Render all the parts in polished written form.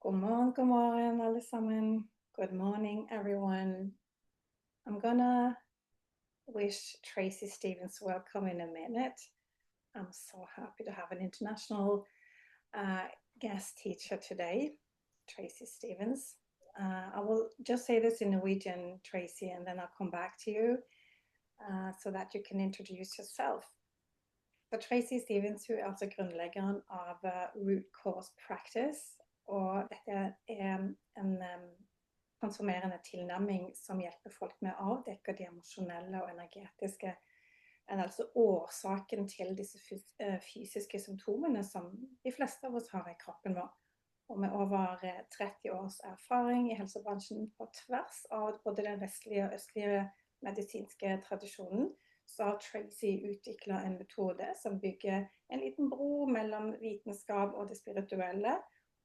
God morgen, alle sammen. Good morning, everyone. I'm gonna wish Tracey Stavens welcome in a minute. I'm so happy to have an international guest teacher today, Tracey Stavens. I will just say this in Norwegian, Tracey, and then I'll come back to you so that you can introduce yourself. For Tracey Stavens, hun er altså grunnleggeren av Root Cause Practice, og dette er en transformerende tilnærming som hjelper folk med å avdekke de emosjonelle og energetiske, altså årsaken til disse fysiske symptomene som de fleste av oss har i kroppen vår. Og med over 30 års erfaring i helsebransjen på tvers av både den vestlige og østlige medisinske tradisjonen, så har Tracey utviklet en metode som bygger en liten bro mellom vitenskap og det spirituelle,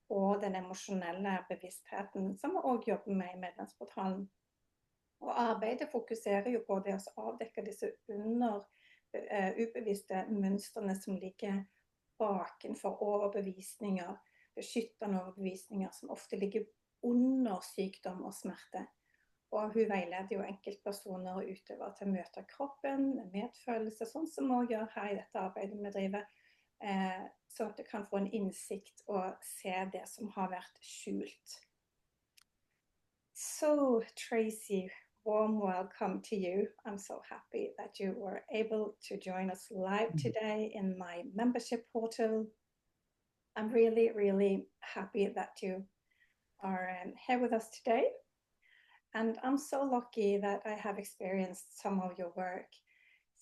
og den emosjonelle bevisstheten som vi også jobber med i medlemsportalen. Og arbeidet fokuserer jo på det å avdekke disse ubevisste mønstrene som ligger bakenfor overbevisninger, beskyttende overbevisninger som ofte ligger under sykdom og smerte. Og hun veileder jo enkeltpersoner og utøvere til å møte kroppen med medfølelse, sånn som vi gjør her i dette arbeidet vi driver, så at du kan få en innsikt og se det som har vært skjult. So, Tracey, warm welcome to you. I'm so happy that you were able to join us live today in my membership portal. I'm really, really happy that you are here with us today. And I'm so lucky that I have experienced some of your work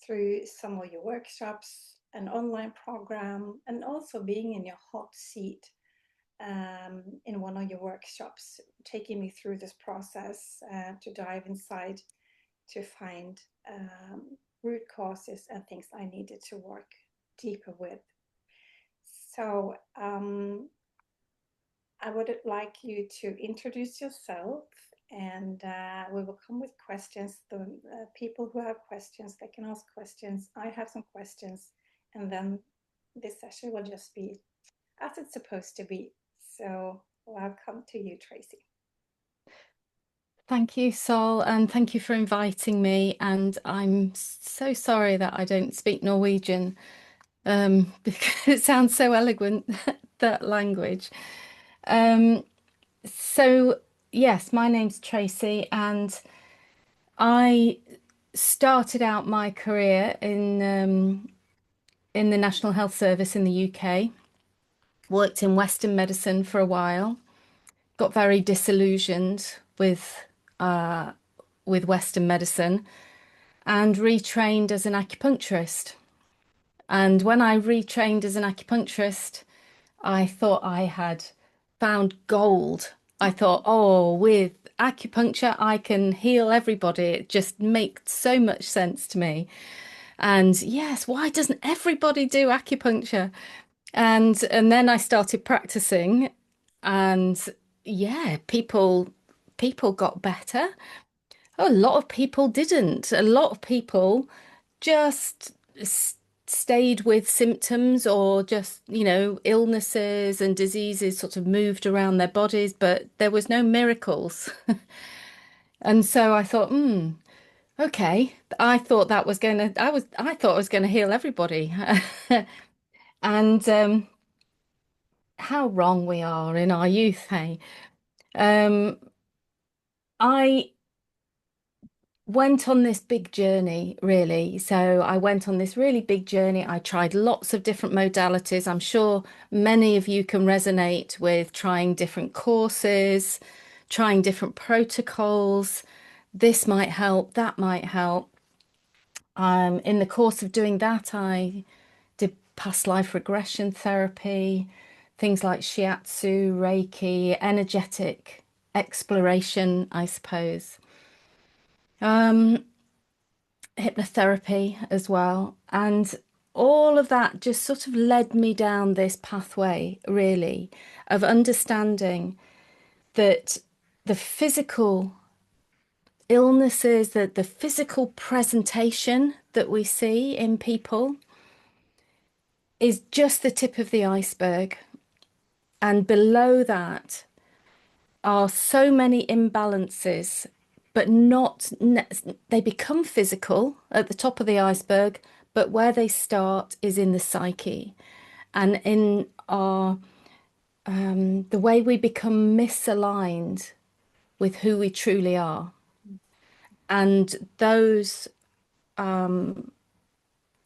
through some of your workshops, an online program, and also being in your hot seat in one of your workshops, taking me through this process to dive inside to find root causes and things I needed to work deeper with. So I would like you to introduce yourself, and we will come with questions. The people who have questions, they can ask questions. I have some questions, and then this session will just be as it's supposed to be. So welcome to you, Tracey. Thank you, Sol, and thank you for inviting me. And I'm so sorry that I don't speak Norwegian because it sounds so eloquent, that language. So yes, my name's Tracey, and I started out my career in the National Health Service in the UK, worked in Western medicine for a while, got very disillusioned with Western medicine, and retrained as an acupuncturist. And when I retrained as an acupuncturist, I thought I had found gold. I thought, oh, with acupuncture, I can heal everybody. It just makes so much sense to me. And yes, why doesn't everybody do acupuncture? And then I started practicing, and yeah, people got better. A lot of people didn't. A lot of people just stayed with symptoms, or just, illnesses and diseases sort of moved around their bodies, but there was no miracles. And so I thought, okay, I thought I was going to heal everybody. And how wrong we are in our youth, hey? I went on this big journey, really. So I went on this really big journey. I tried lots of different modalities. I'm sure many of you can resonate with trying different courses, trying different protocols. This might help, that might help. In the course of doing that, I did past life regression therapy, things like shiatsu, Reiki, energetic exploration, I suppose. Hypnotherapy as well. And all of that just sort of led me down this pathway, really, of understanding that the physical illnesses, that the physical presentation that we see in people is just the tip of the iceberg. And below that, are so many imbalances, but not, they become physical at the top of the iceberg, but where they start is in the psyche and in our, the way we become misaligned with who we truly are. And those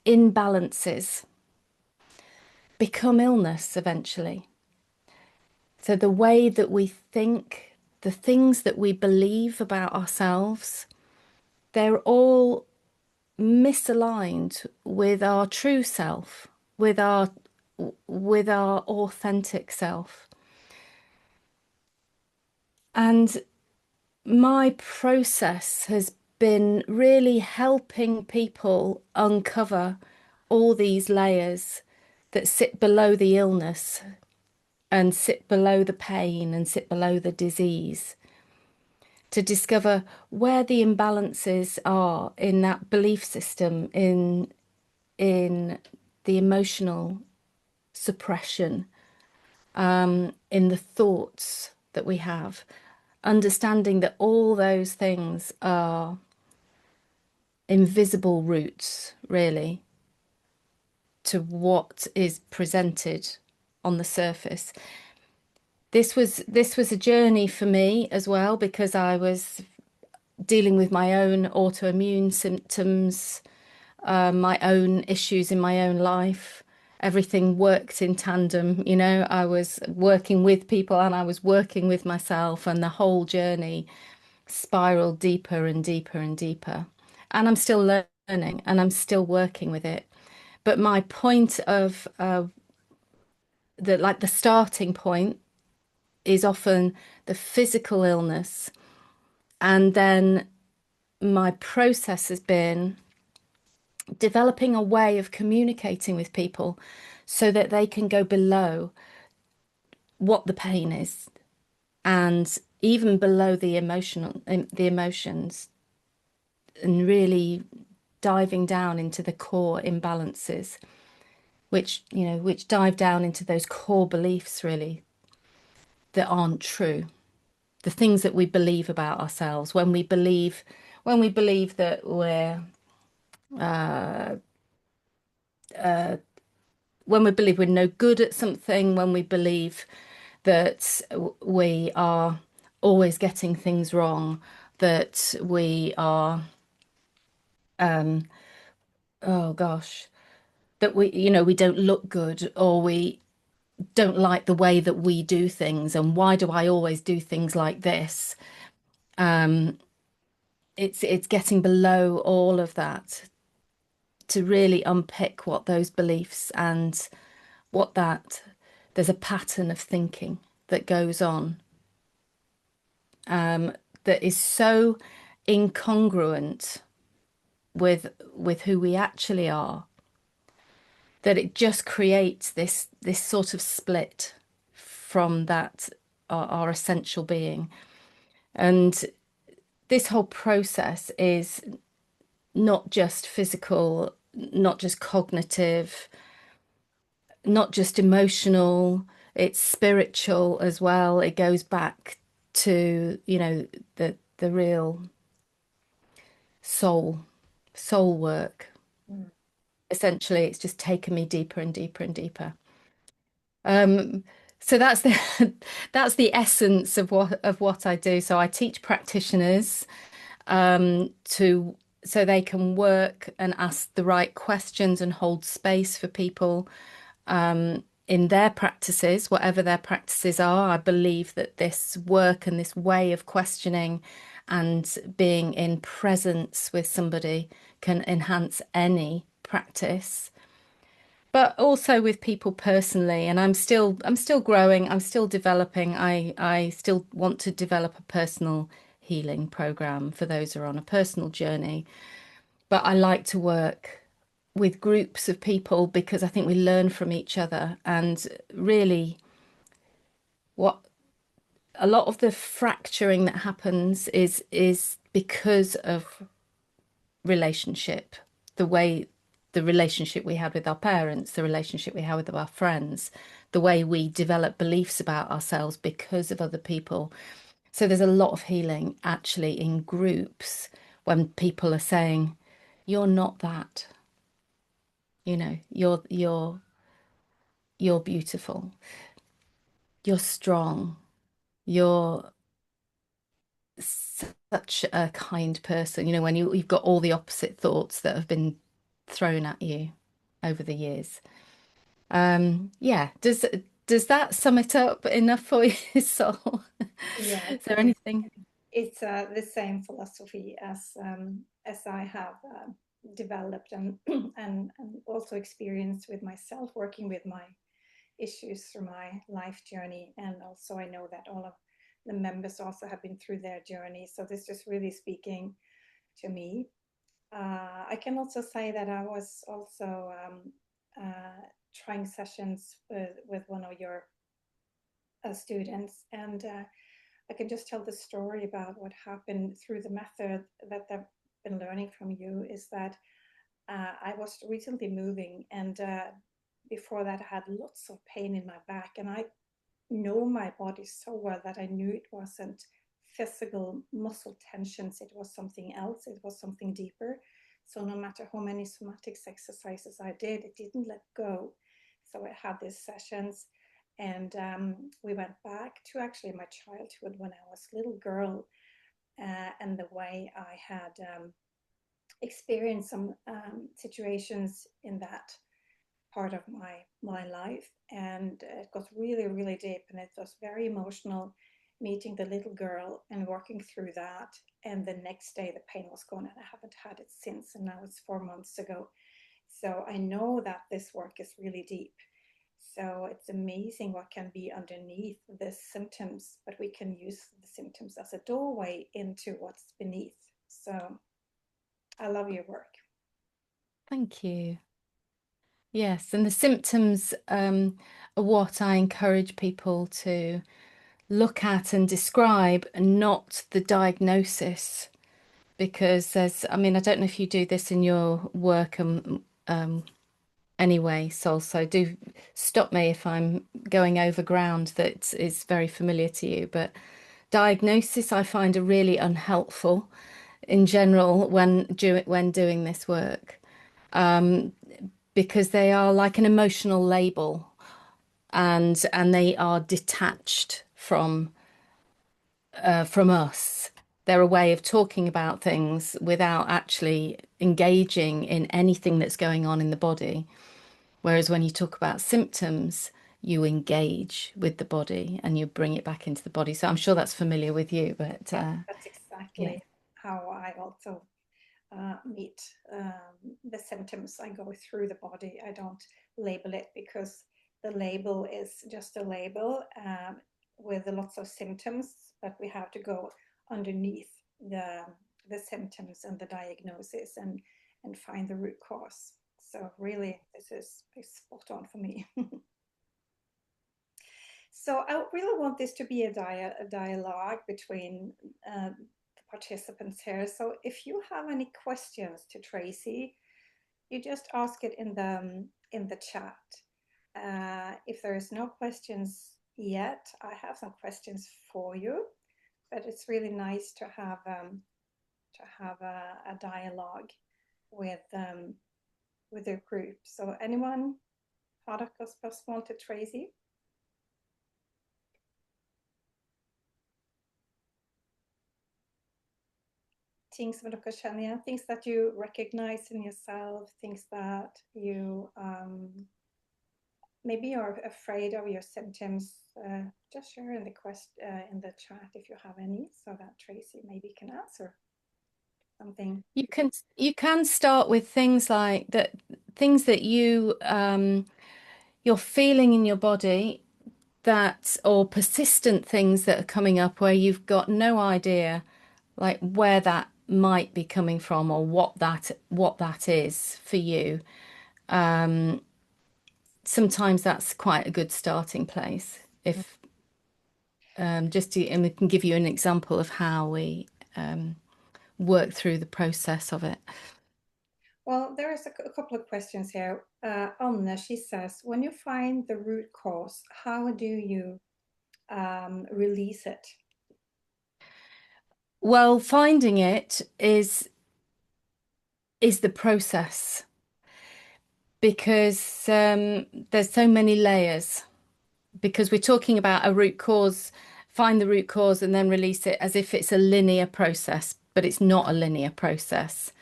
imbalances become illness eventually. So the way that we think, the things that we believe about ourselves, they're all misaligned with our true self, with our authentic self. And my process has been really helping people uncover all these layers that sit below the illness and sit below the pain and sit below the disease, to discover where the imbalances are in that belief system, in the emotional suppression, in the thoughts that we have, understanding that all those things are invisible roots, really, to what is presented on the surface. This was a journey for me as well, because I was dealing with my own autoimmune symptoms, my own issues in my own life. Everything worked in tandem, you know. I was working with people and I was working with myself, and the whole journey spiraled deeper and deeper and deeper. And I'm still learning and I'm still working with it. But my point of the starting point is often the physical illness. And then my process has been developing a way of communicating with people so that they can go below what the pain is, and even below the emotions, and really diving down into the core imbalances, which dive down into those core beliefs really that aren't true, the things that we believe about ourselves. When we believe that when we believe we're no good at something, when we believe that we are always getting things wrong, that we are, oh gosh, that we don't look good, or we don't like the way that we do things, and why do I always do things like this? It's getting below all of that to really unpick what those beliefs and what that there's a pattern of thinking that goes on, that is so incongruent with who we actually are, that it just creates this sort of split from that our essential being. And this whole process is not just physical, not just cognitive, not just emotional, it's spiritual as well. It goes back to, the real soul work. Mm. Essentially, it's just taken me deeper and deeper and deeper. Um, so that's the that's the essence of what I do. So I teach practitioners to so they can work and ask the right questions and hold space for people in their practices, whatever their practices are. I believe that this work and this way of questioning and being in presence with somebody can enhance any practice, but also with people personally. And I'm still growing, I'm still developing. I still want to develop a personal healing program for those who are on a personal journey. But I like to work with groups of people because I think we learn from each other. And really, what a lot of the fracturing that happens is because of relationship, the relationship we had with our parents, the relationship we had with our friends, the way we develop beliefs about ourselves because of other people. So there's a lot of healing actually in groups when people are saying, you're not that, you're beautiful, you're strong, you're such a kind person, when you've got all the opposite thoughts that have been thrown at you over the years. Yeah, does that sum it up enough for you, Sol? Yes, Is there anything? it's the same philosophy as I have developed and, and also experienced with myself, working with my issues through my life journey. And also, I know that all of the members also have been through their journey. So this is really speaking to me. I can also say that I was also trying sessions with one of your students, and I can just tell the story about what happened through the method that I've been learning from you. Is that I was recently moving, and before that, I had lots of pain in my back, and I know my body so well that I knew it wasn't physical muscle tensions, it was something else, it was something deeper. So no matter how many somatics exercises I did, it didn't let go. So I had these sessions, and we went back to actually my childhood when I was a little girl, and the way I had experienced some situations in that part of my life, and it got really deep, and it was very emotional meeting the little girl and working through that. And the next day the pain was gone, and I haven't had it since, and now it's 4 months ago. So I know that this work is really deep. So it's amazing what can be underneath the symptoms, but we can use the symptoms as a doorway into what's beneath. So I love your work. Thank you. Yes, and the symptoms are what I encourage people to look at and describe, not the diagnosis. Because I don't know if you do this in your work anyway, Sol, so do stop me if I'm going over ground that is very familiar to you. But diagnosis I find are really unhelpful in general when doing this work, because they are like an emotional label, and they are detached from us. They're a way of talking about things without actually engaging in anything that's going on in the body. Whereas when you talk about symptoms, you engage with the body and you bring it back into the body. So I'm sure that's familiar with you, but That's yeah. exactly how I also meet the symptoms. I go through the body. I don't label it, because the label is just a label with lots of symptoms, but we have to go underneath the symptoms and the diagnosis, and find the root cause. So really, this is spot on for me. So I really want this to be a dialogue between the participants here. So if you have any questions to Tracey, you just ask it in the chat. If there is no questions yet, I have some questions for you. But it's really nice to have a dialogue with your group. Så anyone har dere spørsmål til Tracey? Things som dere kjenner igjen, things that you recognize in yourself, things that you maybe you're afraid of your symptoms. Just share in the chat if you have any, so that Tracey maybe can answer something. You can start with things like that, things that you're feeling in your body, that or persistent things that are coming up where you've got no idea like where that might be coming from or what that is for you. Sometimes that's quite a good starting place. If and we can give you an example of how we work through the process of it. Well, there is a couple of questions here. Anna, she says, when you find the root cause, how do you release it? Well, finding it is the process because there's so many layers. Because we're talking about a root cause, find the root cause and then release it as if it's a linear process, but it's not a linear process.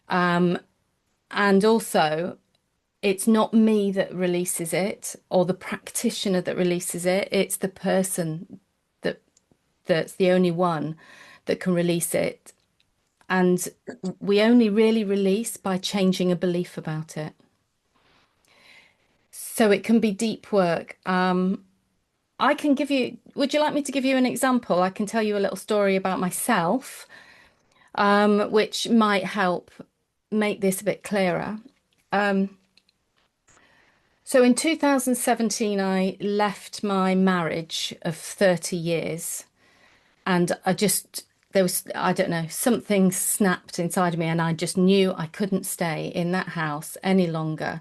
And also, it's not me that releases it or the practitioner that releases it. It's the person that that's the only one that can release it. And we only really release by changing a belief about it. So it can be deep work. I can give you, would you like me to give you an example? I can tell you a little story about myself, which might help make this a bit clearer. Um, so in 2017, I left my marriage of 30 years and there was, I don't know, something snapped inside of me and I just knew I couldn't stay in that house any longer.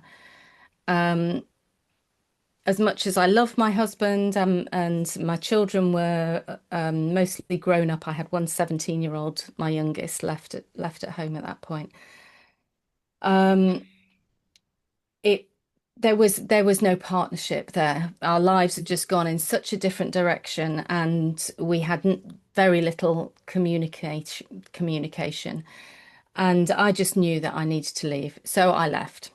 As much as I love my husband and my children were mostly grown up, I had one 17-year-old, my youngest, left at home at that point. Um, it there was no partnership there. Our lives had just gone in such a different direction, and we had very little communication. And I just knew that I needed to leave, so I left.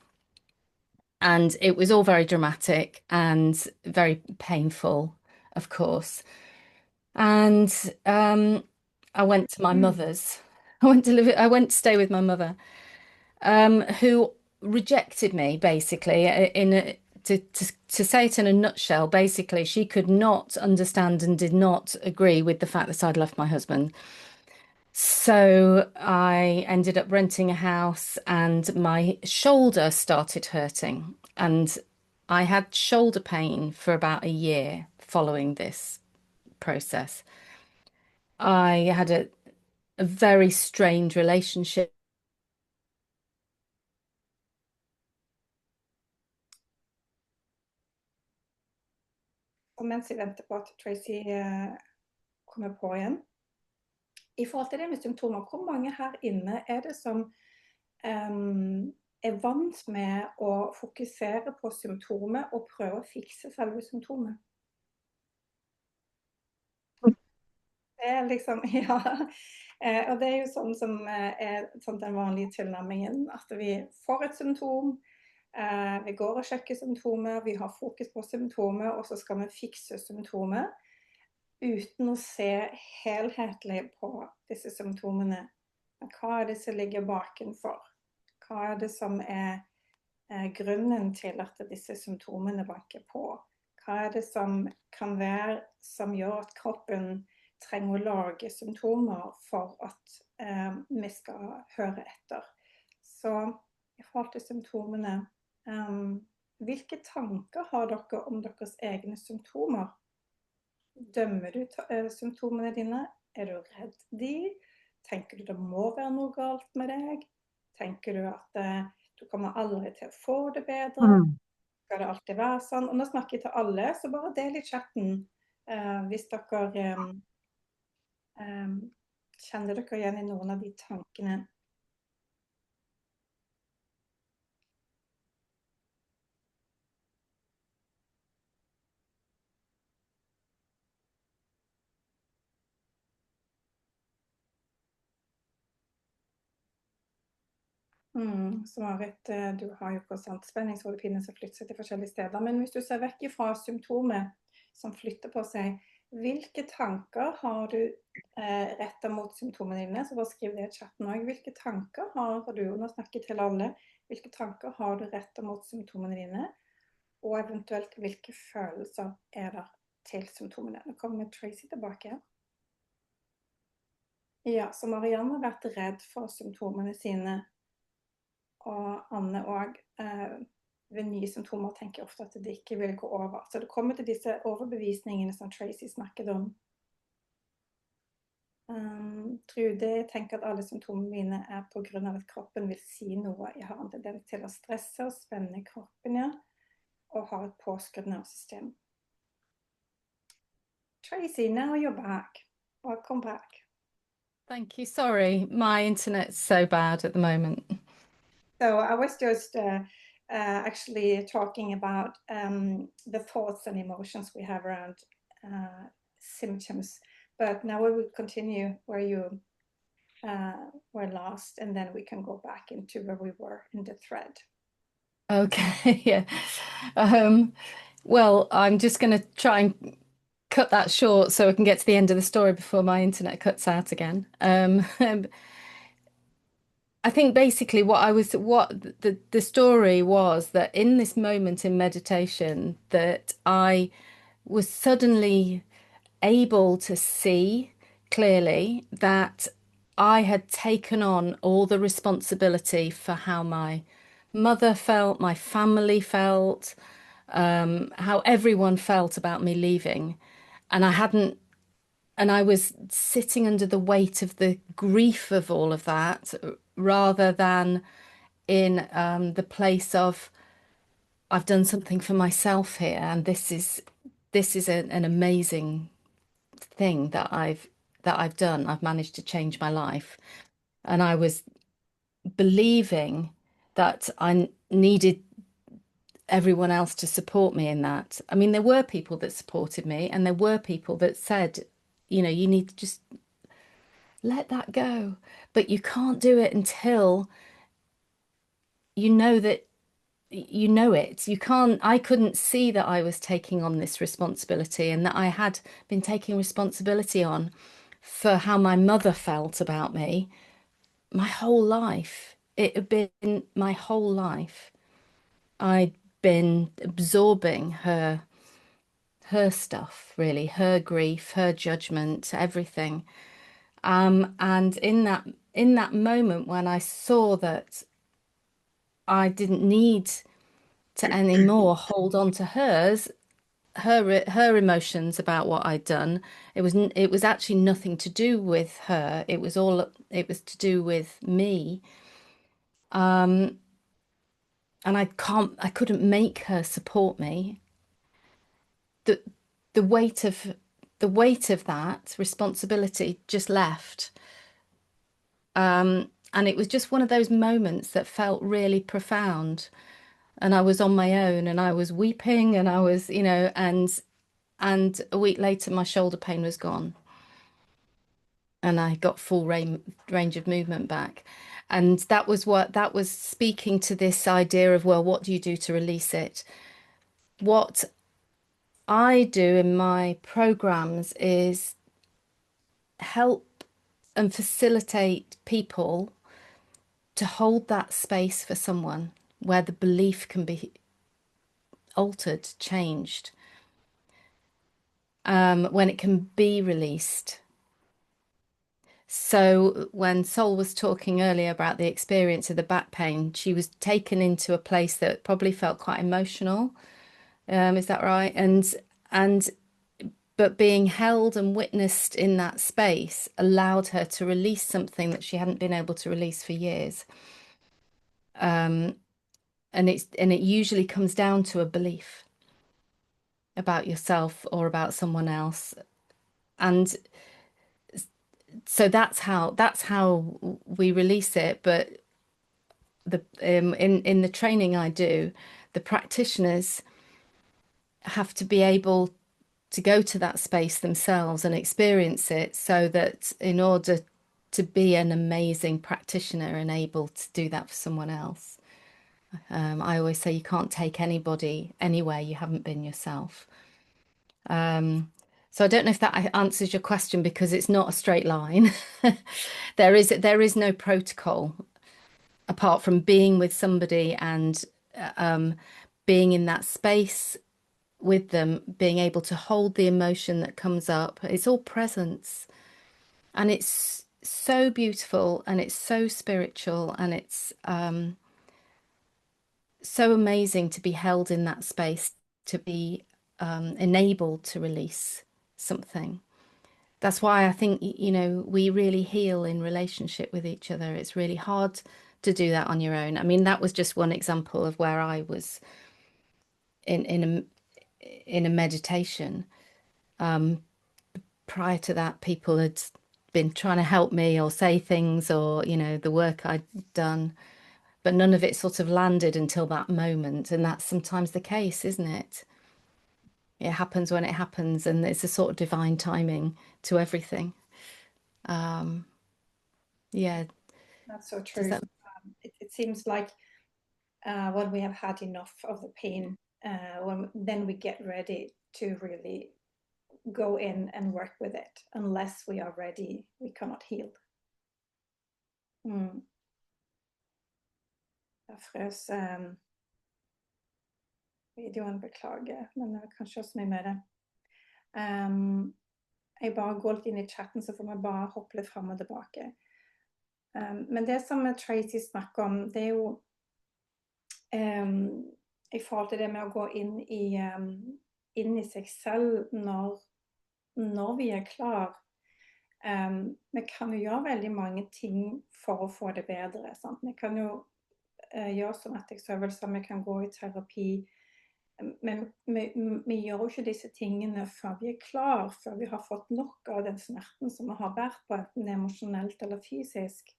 And it was all very dramatic and very painful, of course. And I went to my Mm. mother's. I went to stay with my mother, who rejected me basically. To say it in a nutshell, basically, she could not understand and did not agree with the fact that I'd left my husband. So I ended up renting a house and my shoulder started hurting. And I had shoulder pain for about a year following this process. I had a very strained relationship. Og mens jeg venter på at Tracy kommer på igjen, i forhold til det med symptomer, hvor mange her inne er det som er vant med å fokusere på symptomet og prøve å fikse selve symptomet? Det er liksom, ja. Og det er jo sånn som er sånn den vanlige tilnærmingen, at vi får et symptom, vi går og sjekker symptomer, vi har fokus på symptomer, og så skal vi fikse symptomer, uten å se helhetlig på disse symptomene. Hva er det som ligger bakenfor? Hva er det som er grunnen til at disse symptomene banker på? Hva er det som kan være som gjør at kroppen trenger å lage symptomer for at vi skal høre etter? Så i forhold til symptomene, hvilke tanker har dere om deres egne symptomer? Dømmer du symptomene dine? Er du redd de? Tenker du det må være noe galt med deg? Tenker du at du kommer aldri til å få det bedre? Skal det alltid være sånn? Og nå snakker jeg til alle, så bare del i chatten hvis dere kjenner dere igjen i noen av de tankene. Så Marit, du har jo konstant spenningshodepine som flytter seg til forskjellige steder. Men hvis du ser vekk fra symptomet som flytter på seg, hvilke tanker har du rettet mot symptomene dine? Så bare skriv det i chatten også. Hvilke tanker har du, og nå snakker jeg til alle, hvilke tanker har du rettet mot symptomene dine? Og eventuelt hvilke følelser er der til symptomene? Nå kommer Tracy tilbake. Ja, så Marianne har vært redd for symptomene sine. Og Anne også, ved nye symptomer tenker ofte at det ikke vil gå over. Så det kommer til disse overbevisningene som Tracy snakket om. Trude tenker at alle symptomene mine er på grunn av at kroppen vil si noe. Jeg har en tendens til å stresse og spenne kroppen, ja, og har et påskrudd nervesystem. Tracy, now you're back. Welcome back. Thank you. Sorry, my internet's so bad at the moment. So I was just actually talking about the thoughts and emotions we have around symptoms. But now we will continue where you uh, were lost, and then we can go back into where we were in the thread. Okay, yeah. Um, well, I'm just going to try and cut that short so I can get to the end of the story before my internet cuts out again. I think basically what the story was that in this moment in meditation that I was suddenly able to see clearly that I had taken on all the responsibility for how my mother felt, my family felt, how everyone felt about me leaving. And I hadn't, and I was sitting under the weight of the grief of all of that rather than in the place of I've done something for myself here, and this is an amazing thing that I've done. I've managed to change my life, and I was believing that I needed everyone else to support me in that. I mean, there were people that supported me, and there were people that said, you need to just let that go, but you can't do it until you know that you know it. You can't, I couldn't see that I was taking on this responsibility and that I had been taking responsibility on for how my mother felt about me my whole life. It had been my whole life. I'd been absorbing her stuff, really, her grief, her judgment, everything. And in that moment when I saw that I didn't need to anymore hold on to her emotions about what I'd done. It was actually nothing to do with her. It was to do with me. And I couldn't make her support me. The the weight of the weight of that responsibility just left. And it was just one of those moments that felt really profound. And I was on my own and I was weeping and I was, and a week later my shoulder pain was gone and I got full range of movement back. And that was speaking to this idea of, well, what do you do to release it? What I do in my programs is help and facilitate people to hold that space for someone where the belief can be altered, changed, when it can be released. So when Sol was talking earlier about the experience of the back pain, she was taken into a place that probably felt quite emotional. Is that right? And but being held and witnessed in that space allowed her to release something that she hadn't been able to release for years. And it usually comes down to a belief about yourself or about someone else. And so that's how we release it. But in the training I do, the practitioners have to be able to go to that space themselves and experience it so that in order to be an amazing practitioner and able to do that for someone else. I always say you can't take anybody anywhere you haven't been yourself. So I don't know if that answers your question because it's not a straight line. There is no protocol apart from being with somebody and being in that space with them, being able to hold the emotion that comes up. It's all presence. And it's so beautiful and it's so spiritual and it's so amazing to be held in that space, to be enabled to release something. That's why I think, we really heal in relationship with each other. It's really hard to do that on your own. I mean, that was just one example of where I was in a meditation. Prior to that, people had been trying to help me or say things or, the work I'd done. But none of it sort of landed until that moment. And that's sometimes the case, isn't it? It happens when it happens, and it's a sort of divine timing to everything. Yeah, That's so does true. that? It seems like when we have had enough of the pain, then we get ready to really go in and work with it. Unless we are ready, we cannot heal. Mm. Jeg frøs videoen, beklager, men det er kanskje også mye med det. Jeg bare går litt inn i chatten, så får vi bare hoppe litt frem og tilbake. Men det som Tracey snakker om, det er jo i forhold til det med å gå inn i seg selv når vi er klar. Vi kan jo gjøre veldig mange ting for å få det bedre. Sant? Vi kan jo gjøre somatics-øvelser, vi kan gå i terapi, men vi gjør jo ikke disse tingene før vi er klar, før vi har fått nok av den smerten som vi har vært på, enten det er emosjonelt eller fysisk.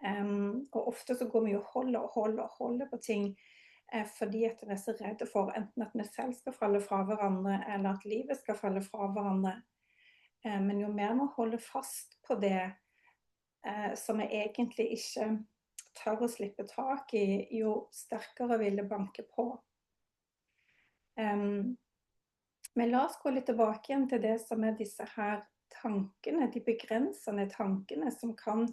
Og ofte så går vi og holder på ting fordi at vi er så redde for enten at vi selv skal falle fra hverandre, eller at livet skal falle fra hverandre. Men jo mer vi holder fast på det som vi egentlig ikke tør å slippe tak i, jo sterkere vil det banke på. Men la oss gå litt tilbake igjen til det som er disse her tankene, de begrensende tankene som kan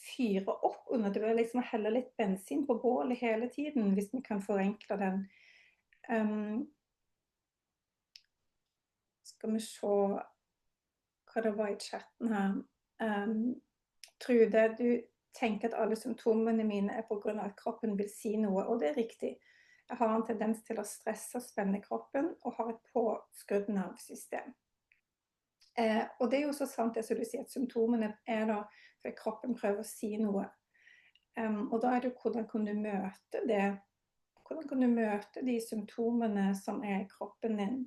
fyre opp under. Det vil liksom helle litt bensin på bålet hele tiden, hvis vi kan forenkle den. Skal vi se hva det var i chatten her. Trude, du tenker at alle symptomene mine er på grunn av at kroppen vil si noe, og det er riktig. Jeg har en tendens til å stresse og spenne kroppen, og har et påskrudd nervesystem. Og det er jo så sant det som du sier, at symptomene er da for kroppen prøver å si noe. Og da er det hvordan kan du møte det? Hvordan kan du møte de symptomene som er i kroppen din?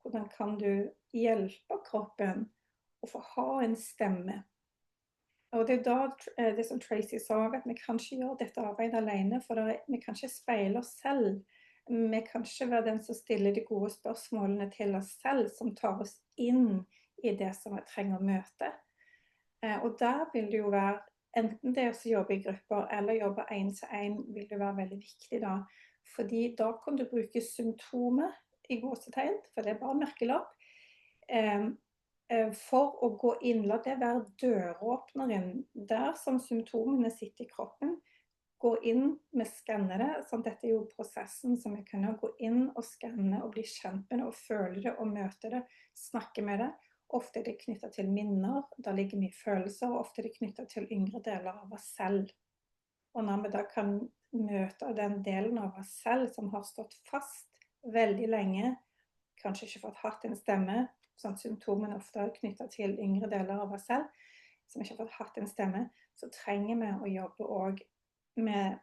Hvordan kan du hjelpe kroppen å få ha en stemme? Og det er da det som Tracey sa, at vi kan ikke gjøre dette arbeidet alene, for vi kan ikke speile oss selv. Vi kan ikke være den som stiller de gode spørsmålene til oss selv, som tar oss inn i det som vi trenger å møte. Og der vil det jo være, enten det å jobbe i grupper eller jobbe en til en, vil det være veldig viktig da. Fordi da kan du bruke symptomer i gåsetegn, for det er bare merkelapp, for å gå inn, la det være døråpneren der som symptomene sitter i kroppen. Gå inn med skannere, sånn dette er jo prosessen som vi kan gå inn og skanne og bli kjent med det og føle det og møte det, snakke med det. Ofte er det knyttet til minner, der ligger mye følelser, og ofte er det knyttet til yngre deler av oss selv. Og når vi da kan møte den delen av oss selv som har stått fast veldig lenge, kanskje ikke fått hatt en stemme, sånn symptomene ofte er knyttet til yngre deler av oss selv, som ikke har fått hatt en stemme, så trenger vi å jobbe også med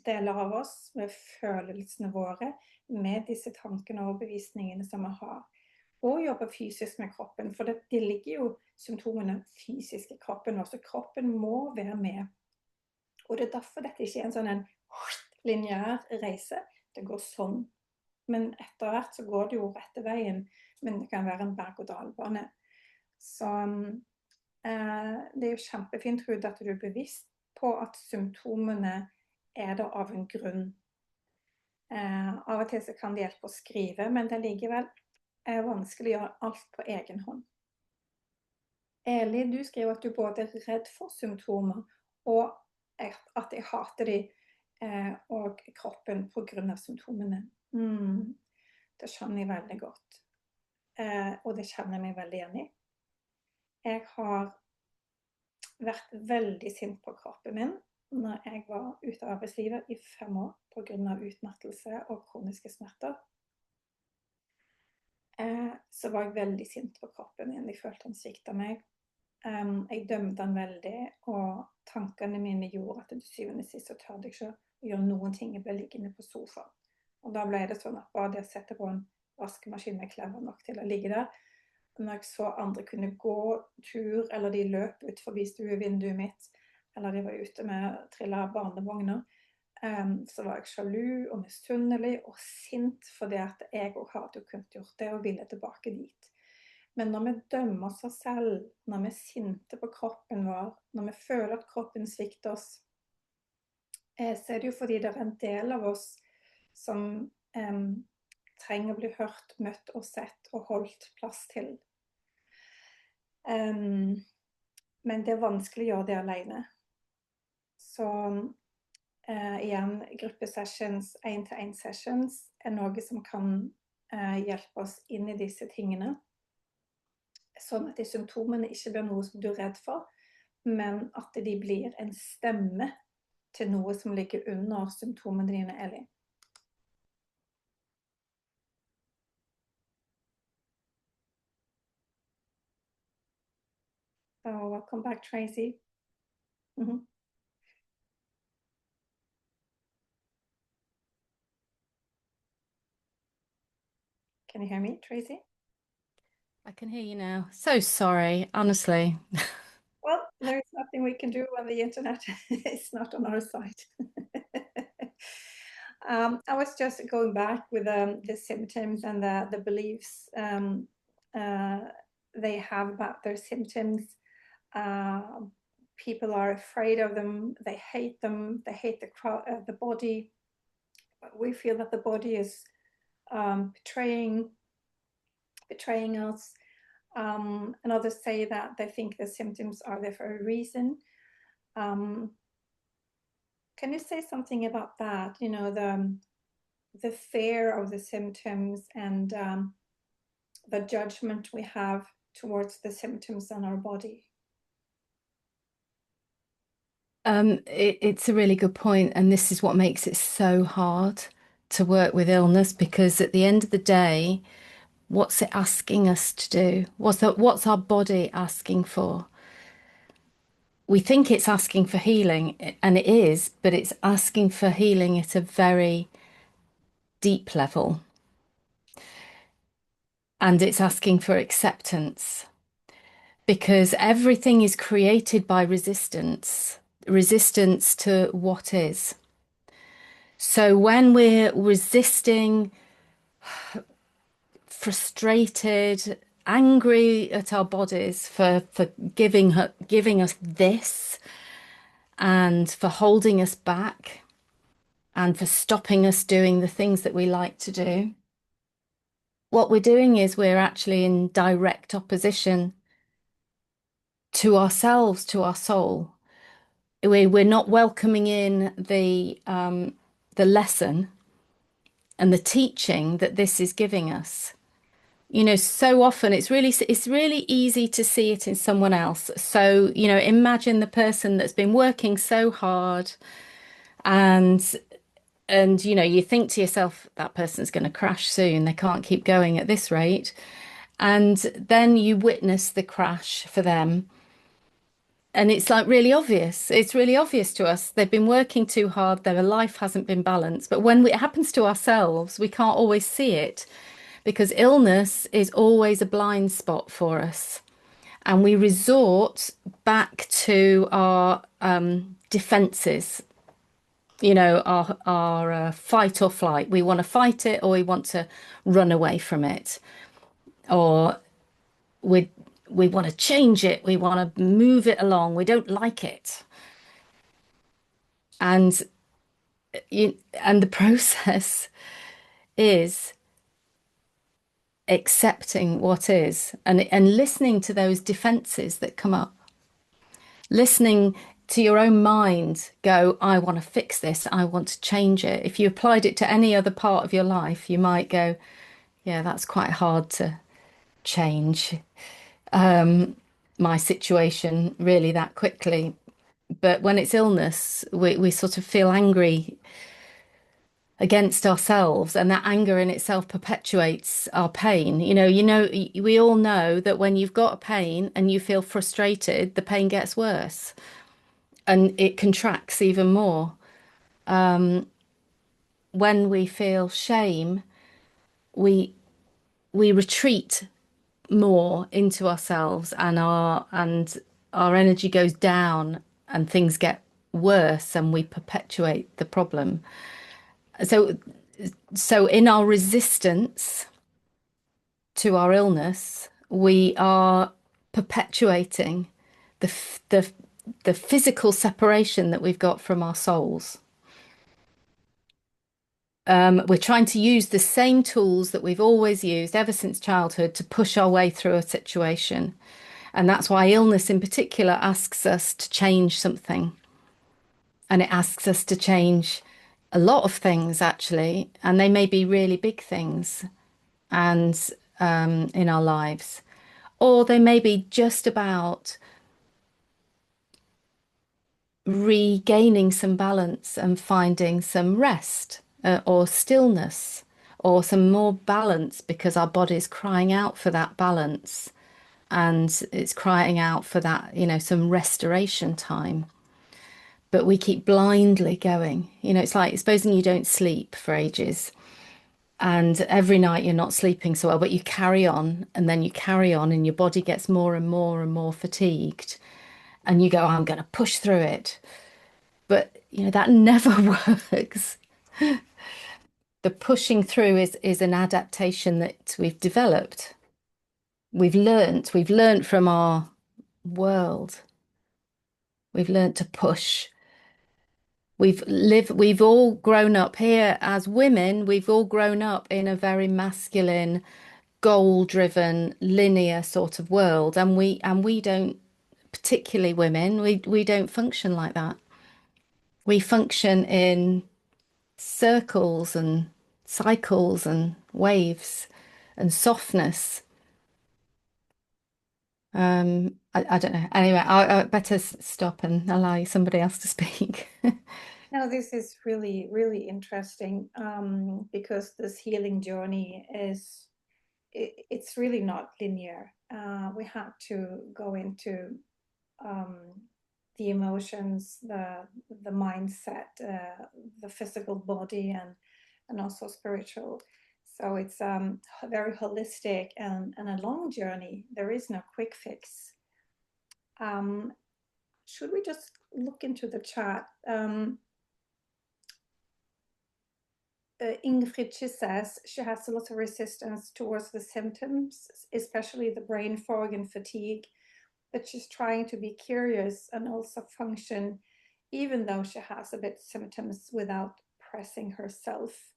deler av oss, med følelsene våre, med disse tankene og overbevisningene som vi har. Og jobbe fysisk med kroppen, for det ligger jo symptomene fysisk i kroppen også. Kroppen må være med. Og det er derfor dette ikke er en sånn lineær reise. Det går sånn. Men etter hvert så går det jo rette veien, men det kan være en berg-og-dal-bane. Så det er jo kjempefint, Trude, at du er bevisst på at symptomene er det av en grunn. Av og til så kan det hjelpe å skrive, men det likevel er vanskelig å gjøre alt på egen hånd. Eli, du skriver at du både er redd for symptomer, og at jeg hater de og kroppen på grunn av symptomene. Det skjønner jeg veldig godt. Og det kjenner jeg meg veldig igjen i. Jeg har vært veldig sint på kroppen min når jeg var ute av arbeidslivet i 5 år på grunn av utmattelse og kroniske smerter. Så var jeg veldig sint på kroppen min. Jeg følte den sviktet meg. Jeg dømte den veldig, og tankene mine gjorde at til syvende og sist så tørde jeg ikke å gjøre noen ting. Jeg ble liggende på sofaen. Og da ble det sånn at bare det å sette på en vaskemaskin med klær var nok til å ligge der. når jeg så andre kunne gå tur, eller de løp ut forbi stuevinduet mitt, eller de var ute med trilla barnevogner, så var jeg sjalu og misunnelig og sint fordi at jeg også hadde jo kunnet gjort det og ville tilbake dit. Men når vi dømmer oss selv, når vi er sinte på kroppen vår, når vi føler at kroppen svikter oss, så er det jo fordi det er en del av oss som trenger å bli hørt, møtt og sett og holdt plass til. Men det er vanskelig å gjøre det alene. Så igjen, gruppesessions, 1-til-1 sessions er noe som kan hjelpe oss inn i disse tingene, sånn at de symptomene ikke blir noe som du er redd for, men at de blir en stemme til noe som ligger under symptomene dine, Ellie. So welcome back, Tracey. Can you hear me, Tracey? I can hear you now. So sorry, honestly. Well, there's nothing we can do when the internet is not on our side. I was just going back with the symptoms and the beliefs they have about their symptoms. People are afraid of them, they hate the body. We feel that the body is betraying us. And others say that they think the symptoms are there for a reason. Can you say something about that? You know, the fear of the symptoms and the judgment we have towards the symptoms on our body. It's a really good point, and this is what makes it so hard to work with illness, because at the end of the day, what's it asking us to do? What's our body asking for? We think it's asking for healing, and it is, but it's asking for healing at a very deep level. And it's asking for acceptance, because everything is created by resistance to what is. So when we're resisting, frustrated, angry at our bodies for giving us this, and for holding us back, and for stopping us doing the things that we like to do, what we're doing is we're actually in direct opposition to ourselves, to our soul. We're not welcoming in the lesson and the teaching that this is giving us. You know, so often it's really easy to see it in someone else. So, you know, imagine the person that's been working so hard, and you know, you think to yourself, that person's going to crash soon. They can't keep going at this rate. And then you witness the crash for them. And it's like really obvious. It's really obvious to us. They've been working too hard. Their life hasn't been balanced. But when it happens to ourselves, we can't always see it, because illness is always a blind spot for us. And we resort back to our defenses, you know, our fight or flight. We want to fight it, or we want to run away from it, or we want to change it. We want to move it along. We don't like it. And the process is accepting what is, and listening to those defenses that come up. Listening to your own mind go, I want to fix this. I want to change it. If you applied it to any other part of your life, you might go, yeah, that's quite hard to change my situation really that quickly. But when it's illness, we sort of feel angry against ourselves, and that anger in itself perpetuates our pain. You know, we all know that when you've got a pain and you feel frustrated, the pain gets worse and it contracts even more. When we feel shame, we retreat more into ourselves, and our energy goes down and things get worse and we perpetuate the problem. So in our resistance to our illness, we are perpetuating the the physical separation that we've got from our souls. We're trying to use the same tools that we've always used ever since childhood to push our way through a situation. And that's why illness in particular asks us to change something. And it asks us to change a lot of things, actually. And they may be really big things and in our lives. Or they may be just about regaining some balance and finding some rest or stillness or some more balance because our body's crying out for that balance and it's crying out for that, some restoration time. But we keep blindly going. It's like supposing you don't sleep for ages and every night you're not sleeping so well, but you carry on and then you carry on and your body gets more and more and more fatigued and you go, "Oh, I'm going to push through it." But that never works. The pushing through is an adaptation that we've developed. We've learned from our world. We've learned to push. We've all grown up here as women, we've all grown up in a very masculine, goal-driven, linear sort of world. And we don't, particularly women, we don't function like that. We function in circles and cycles and waves and softness. I don't know. Anyway, I better stop and allow somebody else to speak. Now, this is really, really interesting because this healing journey it's really not linear. We had to go into um, the emotions, the mindset, the physical body, and also spiritual. So it's very holistic and a long journey. There is no quick fix. Um, should we just look into the chat? Ingrid, she says she has a lot of resistance towards the symptoms, especially the brain fog and fatigue, but she's trying to be curious and also function, even though she has a bit symptoms without pressing herself.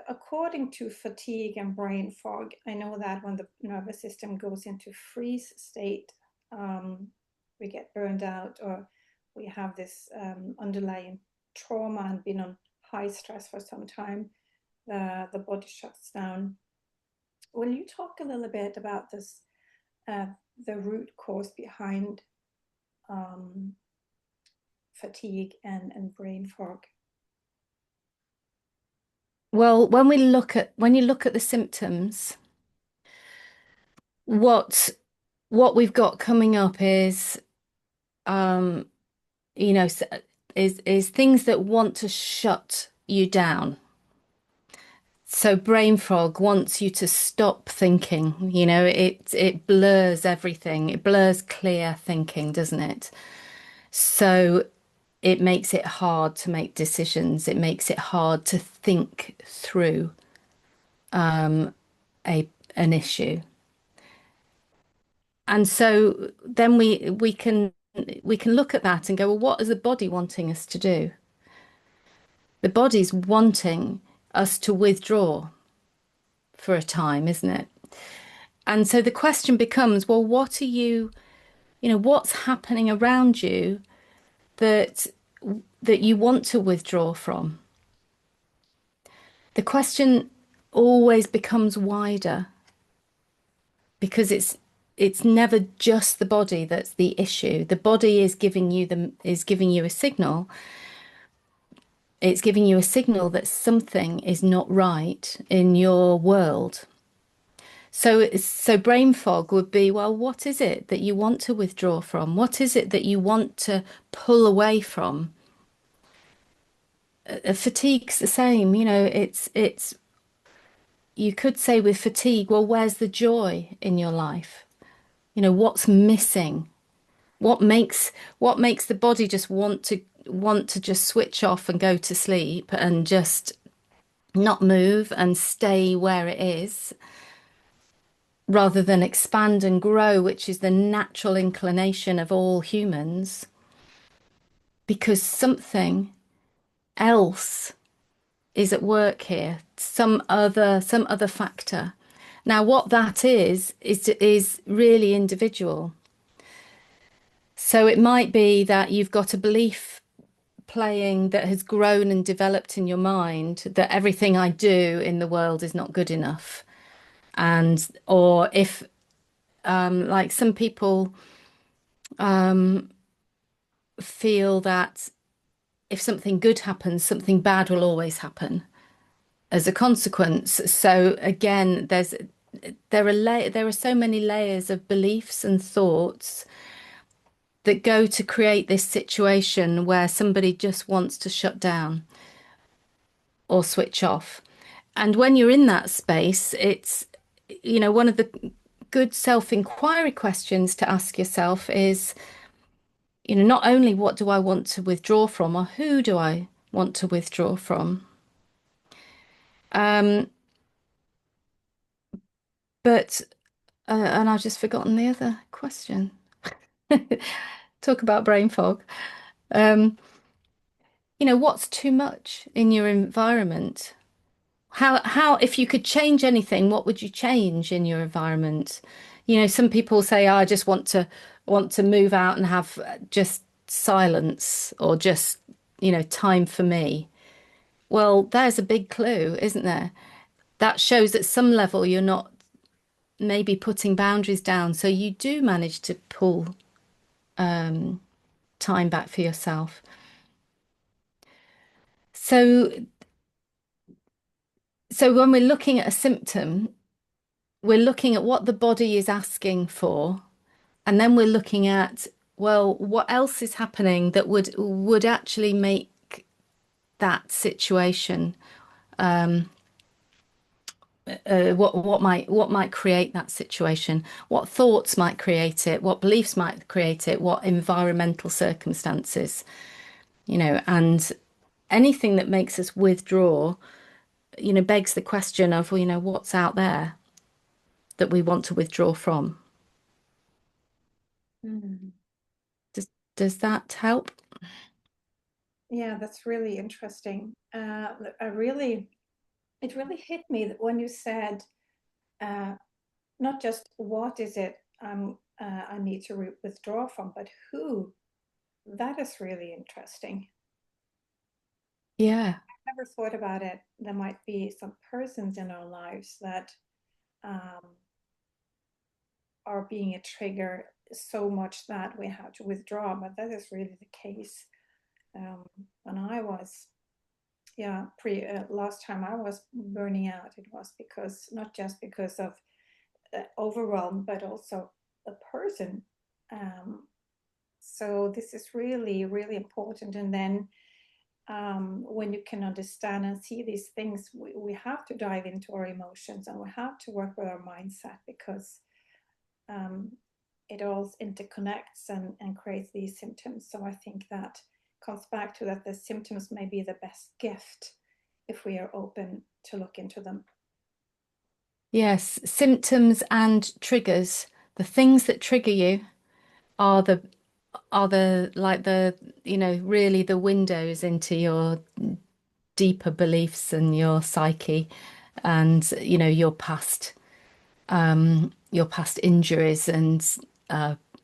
According to fatigue and brain fog, I know that when the nervous system goes into freeze state, we get burned out or we have this underlying trauma and been on high stress for some time, the body shuts down. Will you talk a little bit about this, the root cause behind fatigue and brain fog? Well, when you look at the symptoms, what we've got coming up is um, you know, is things that want to shut you down. So brain fog wants you to stop thinking, it blurs everything. It blurs clear thinking, doesn't it? So it makes it hard to make decisions. It makes it hard to think through a an issue. And so then we can look at that and go, well, what is the body wanting us to do? The body's wanting us to withdraw for a time, isn't it? And so the question becomes, well, what's happening around you that you want to withdraw from? The question always becomes wider because it's never just the body that's the issue. The body is giving you a signal. It's giving you a signal that something is not right in your world. So brain fog would be, well, what is it that you want to withdraw from? What is it that you want to pull away from? Fatigue's the same, it's you could say with fatigue, well, where's the joy in your life? What's missing? What makes the body just want to just switch off and go to sleep and just not move and stay where it is rather than expand and grow, which is the natural inclination of all humans, because something else is at work here, some other factor. Now, what that is really individual. So it might be that you've got a belief playing that has grown and developed in your mind that everything I do in the world is not good enough. And, or if, like some people feel that if something good happens, something bad will always happen as a consequence. So again, there are so many layers of beliefs and thoughts that go to create this situation where somebody just wants to shut down or switch off. And when you're in that space, one of the good self-inquiry questions to ask yourself is, not only what do I want to withdraw from or who do I want to withdraw from, um, but, and I've just forgotten the other question. Talk about brain fog. Um, what's too much in your environment? If you could change anything, what would you change in your environment? Some people say, oh, I just want to move out and have just silence or just, time for me. Well, there's a big clue, isn't there? That shows at some level you're not maybe putting boundaries down, so you do manage to pull time back for yourself. So, so when we're looking at a symptom, we're looking at what the body is asking for. And then we're looking at, well, what else is happening that would actually make that situation, what might create that situation, what thoughts might create it, what beliefs might create it, what environmental circumstances, and anything that makes us withdraw, begs the question of, well, what's out there that we want to withdraw from. Mm. Does that help? Yeah, that's really interesting. It really hit me that when you said uh, not just what is it I need to withdraw from, but who. That is really interesting. Yeah. Never thought about it. There might be some persons in our lives that um, are being a trigger so much that we have to withdraw, but that is really the case. Um, when I was, yeah, last time I was burning out, it was because not just because of overwhelm, but also a person. Um, so this is really, really important. And then when you can understand and see these things, we have to dive into our emotions and we have to work with our mindset because um, it all interconnects and creates these symptoms. So I think that comes back to that the symptoms may be the best gift if we are open to look into them. Yes, symptoms and triggers. The things that trigger you are the like the, really the windows into your deeper beliefs and your psyche and, your past injuries and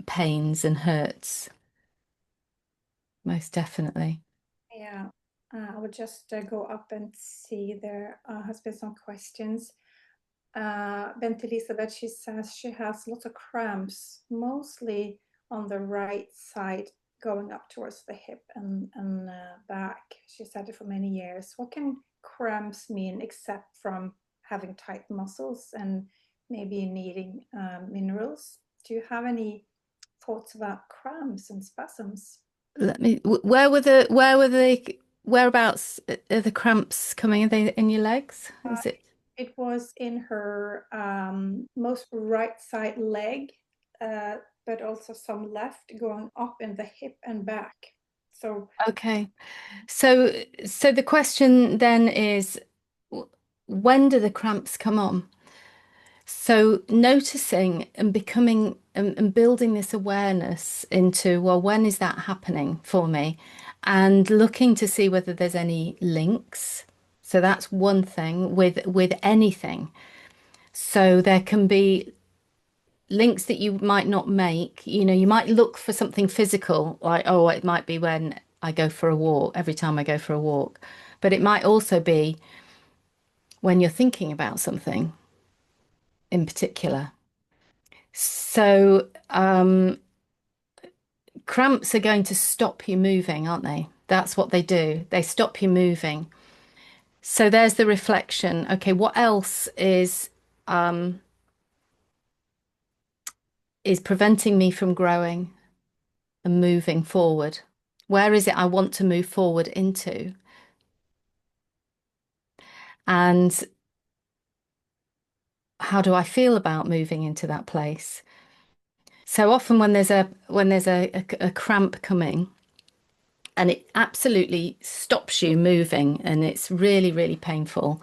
pains and hurts, most definitely. Yeah, I will just go up and see there has been some questions. Bent Elizabeth, she says she has lots of cramps, mostly on the right side, going up towards the hip and back. She's had it for many years. What can cramps mean except from having tight muscles and maybe needing minerals? Do you have any thoughts about cramps and spasms? Where were the whereabouts are the cramps coming? Are they in your legs? Uh, Is it? It was in her most right side leg, but also some left going up in the hip and back. So Okay. So the question then is, when do the cramps come on? So noticing and becoming and building this awareness into, well, when is that happening for me? And looking to see whether there's any links. So that's one thing with anything. So there can be links that you might not make. You know, you might look for something physical, like, oh, it might be when I go for a walk, every time I go for a walk. But it might also be when you're thinking about something in particular. So, cramps are going to stop you moving, aren't they? That's what they do. They stop you moving. So there's the reflection. Okay, what else is preventing me from growing and moving forward? Where is it I want to move forward into? And how do I feel about moving into that place? So often when there's a cramp coming and it absolutely stops you moving and it's really, really painful,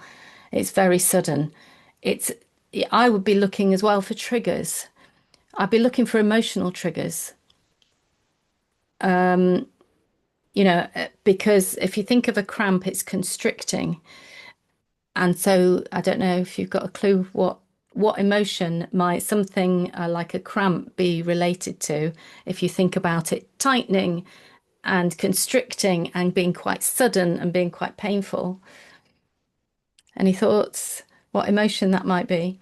it's very sudden. It's I would be looking as well for triggers. I'd be looking for emotional triggers. Because if you think of a cramp, it's constricting. And so I don't know if you've got a clue what emotion might something like a cramp be related to if you think about it tightening and constricting and being quite sudden and being quite painful. Any thoughts what emotion that might be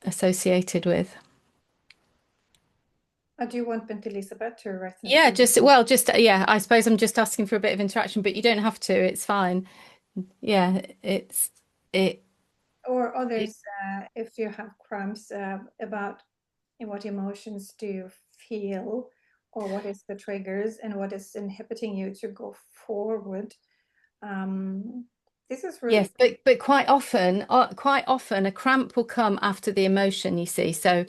associated with? do you want Bent Elizabeth to write Yeah, something? yeah, I suppose I'm just asking for a bit of interaction, but you don't have to. It's fine. Yeah, it, Or it others, if you have cramps, about what emotions do you feel, or what is the triggers, and what is inhibiting you to go forward. Um, this is really yes, but quite often a cramp will come after the emotion, you see. So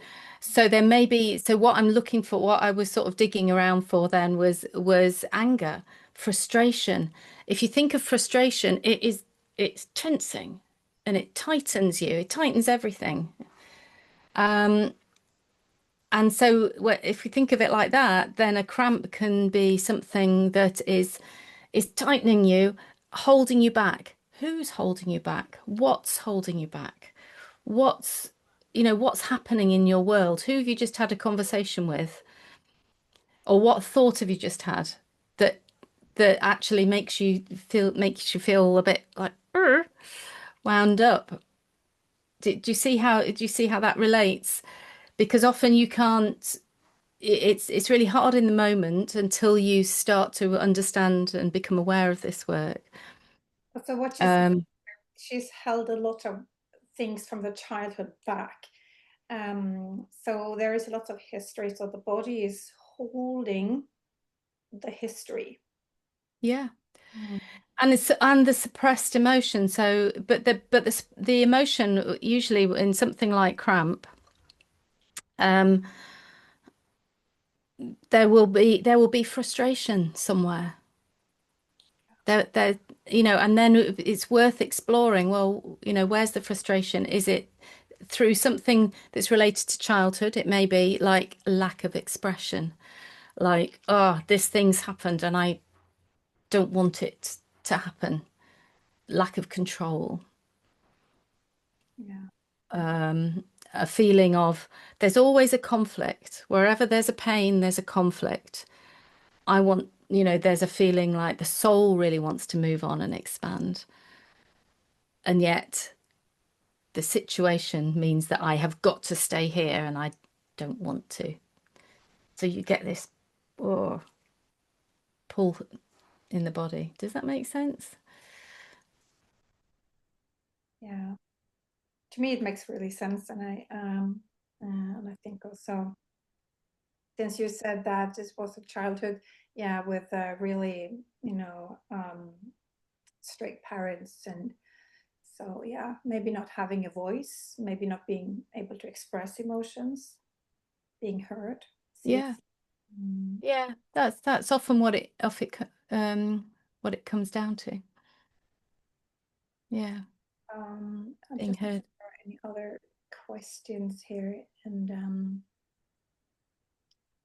there may be, so what I'm looking for, what I was sort of digging around for then was anger, frustration. If you think of frustration, it's tensing and it tightens you, it tightens everything. And so if we think of it like that, then a cramp can be something that is tightening you, holding you back. Who's holding you back? What's holding you back? What's, what's happening in your world? Who have you just had a conversation with? Or what thought have you just had that that actually makes you feel a bit like wound up? Do you see how that relates? Because often you can't it's really hard in the moment until you start to understand and become aware of this work. so what Um, she's held a lot of things from the childhood back. So there is a lot of history. So the body is holding the history. yeah, Mm. and the suppressed emotion. So, but the emotion usually in something like cramp, um, there will be frustration somewhere. There, and then it's worth exploring. Well, where's the frustration? Is it through something that's related to childhood? It may be like lack of expression, like, oh, this thing's happened and I don't want it to happen. Lack of control, Yeah. a feeling of there's always a conflict. Wherever there's a pain, there's a conflict. There's a feeling like the soul really wants to move on and expand. And yet the situation means that I have got to stay here and I don't want to. So you get this oh, pull in the body. Does that make sense? Yeah. To me, it makes really sense, and I think also, since you said that this was a childhood, yeah, with really, strict parents, and So yeah, maybe not having a voice, maybe not being able to express emotions, being heard, see it. Yeah. Mm. Yeah. That's often what it comes down to. Yeah. I'm Being just looking heard. for any other questions here, and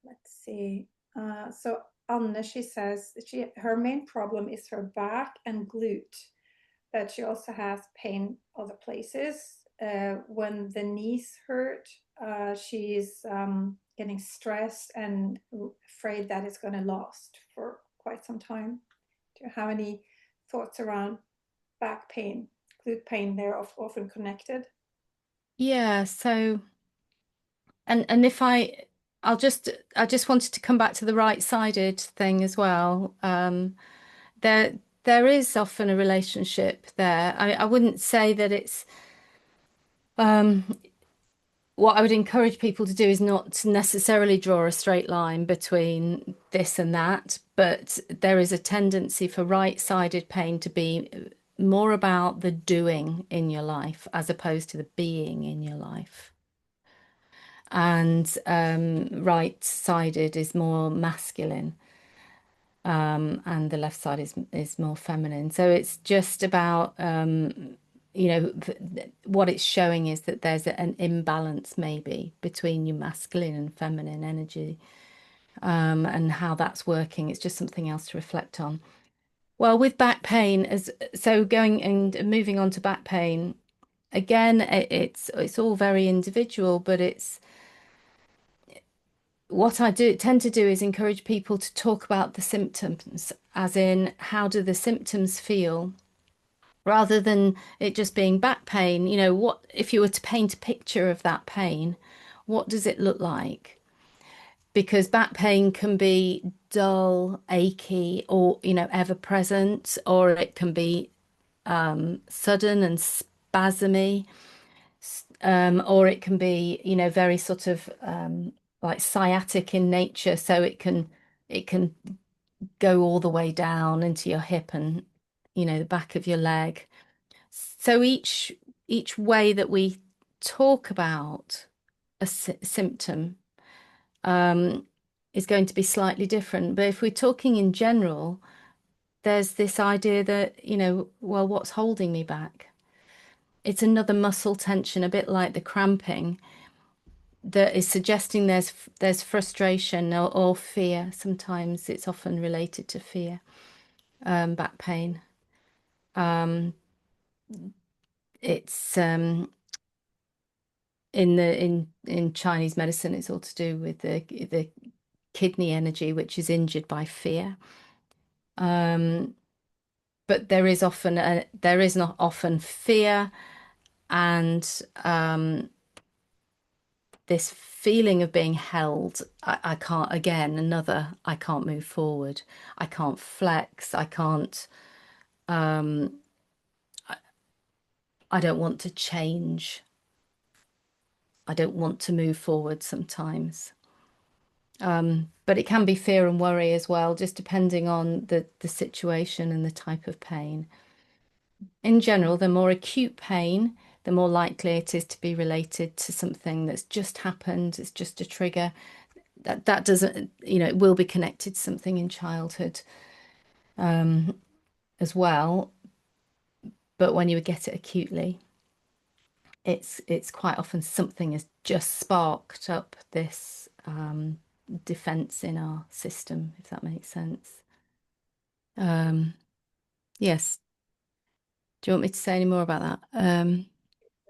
let's see. So Anna, she says her main problem is her back and glute, but she also has pain other places. When the knees hurt, she's getting stressed and afraid that it's going to last for quite some time. Do you have any thoughts around back pain, glute pain? They're often connected. Yeah. So, and if I just wanted to come back to the right-sided thing as well. There is often a relationship there. I wouldn't say that it's um, what I would encourage people to do is not to necessarily draw a straight line between this and that, but there is a tendency for right-sided pain to be more about the doing in your life as opposed to the being in your life. And right-sided is more masculine, and the left side is more feminine. So it's just about what it's showing is that there's an imbalance maybe between your masculine and feminine energy, and how that's working. It's just something else to reflect on. Well, with back pain, as so going and moving on to back pain, again, it's all very individual, but it's what I do tend to do is encourage people to talk about the symptoms, as in how do the symptoms feel, rather than it just being back pain. You know, what if you were to paint a picture of that pain, what does it look like? Because back pain can be dull, achy, or ever present, or it can be sudden and spasmy, or it can be very sort of like sciatic in nature, so it can go all the way down into your hip and the back of your leg. So each way that we talk about a symptom um, is going to be slightly different. But if we're talking in general, there's this idea that, well, what's holding me back? It's another muscle tension, a bit like the cramping, that is suggesting there's frustration or fear. Sometimes it's often related to fear, back pain. It's in Chinese medicine, it's all to do with the kidney energy, which is injured by fear. Um, but there is not often fear and this feeling of being held. I can't, again, I can't move forward. I can't flex. I can't, um, I don't want to change. I don't want to move forward sometimes. But it can be fear and worry as well, just depending on the situation and the type of pain. In general, the more acute pain, the more likely it is to be related to something that's just happened. It's just a trigger. That doesn't, it will be connected to something in childhood as well. But when you get it acutely, it's quite often something has just sparked up this defense in our system, if that makes sense. Um, yes. Do you want me to say any more about that?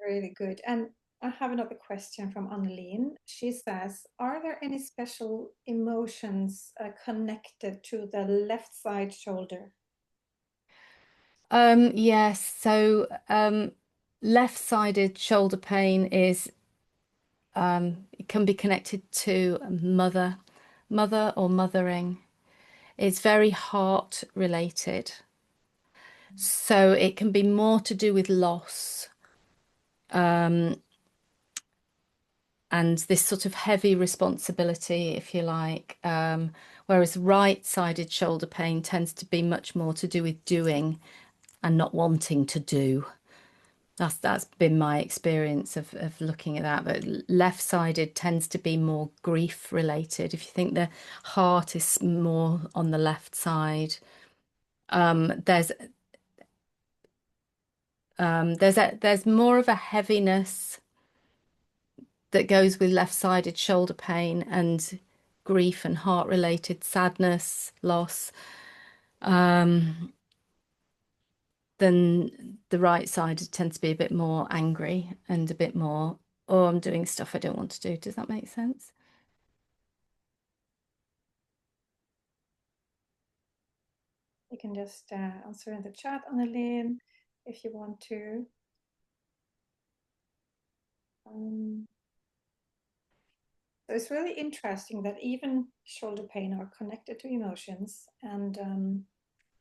Really good. And I have another question from Annelien. She says, are there any special emotions connected to the left side shoulder? Yes. So, left-sided shoulder pain it can be connected to mother or mothering. It's very heart related. So it can be more to do with loss, and this sort of heavy responsibility, if you like. Whereas right-sided shoulder pain tends to be much more to do with doing and not wanting to do. That's been my experience of looking at that. But left-sided tends to be more grief related. If you think the heart is more on the left side, um, there's there's more of a heaviness that goes with left-sided shoulder pain and grief and heart-related sadness, loss, then the right side tends to be a bit more angry and a bit more, oh, I'm doing stuff I don't want to do. Does that make sense? You can just answer in the chat, Annelien, if you want to. So it's really interesting that even shoulder pain are connected to emotions,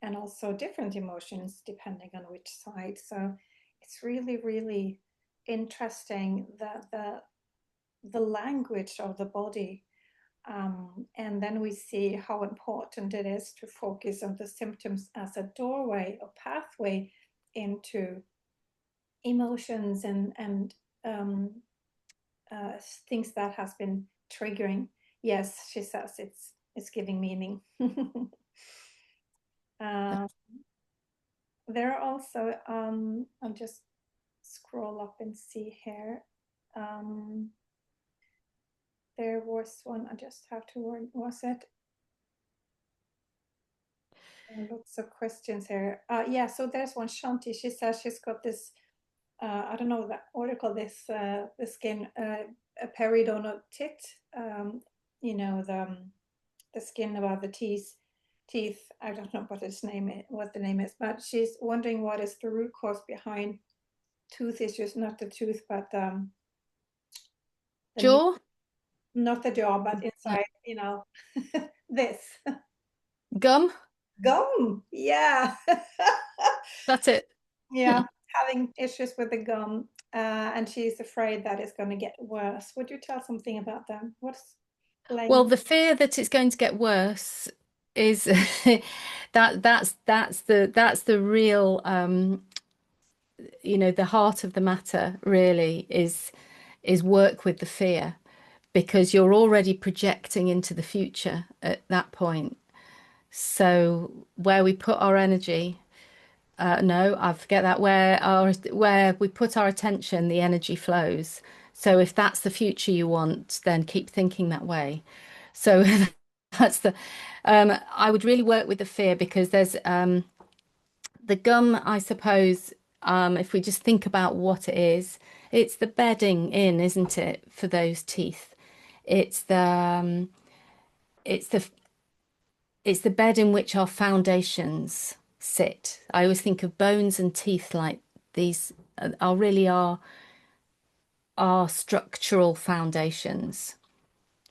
and also different emotions depending on which side. So it's really, really interesting that the language of the body. And then we see how important it is to focus on the symptoms as a doorway or pathway into emotions and things that has been triggering. Yes, she says it's giving meaning. There are also, I'll just scroll up and see here. There was one, I just have to word, was it? Lots of questions here. Yeah, so there's one, Shanti. She says she's got this, I don't know what you call this, the skin, a periodontitis, you know, the skin above the teeth. I don't know what the name is, but she's wondering what is the root cause behind tooth issues, not the tooth, but Jaw? not the jaw, but inside, you know, this. Gum? Gum, yeah. That's it. Yeah, having issues with the gum, and she's afraid that it's going to get worse. Would you tell something about that? What's Well, playing? the fear that it's going to get worse is that's the real the heart of the matter really is work with the fear because you're already projecting into the future at that point. So where we put our energy, no, I forget that. Where we put our attention, the energy flows. So if that's the future you want, then keep thinking that way. So that's the I would really work with the fear because there's the gum, I suppose, if we just think about what it is, it's the bedding in, isn't it, for those teeth? It's the it's the it's the bed in which our foundations sit. I always think of bones and teeth like these are really our structural foundations,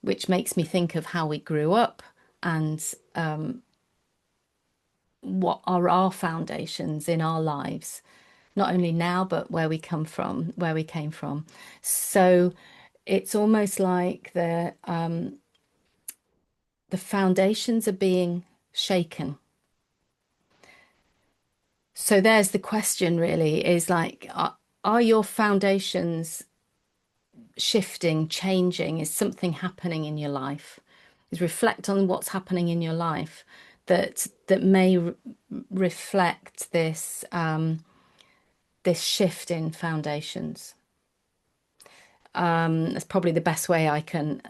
which makes me think of how we grew up and what are our foundations in our lives, not only now, but where we come from, where we came from. So it's almost like the foundations are being shaken. So there's the question really is like, are your foundations shifting, changing? Is something happening in your life? Is reflect on what's happening in your life that may reflect this shift in foundations. That's probably the best way I can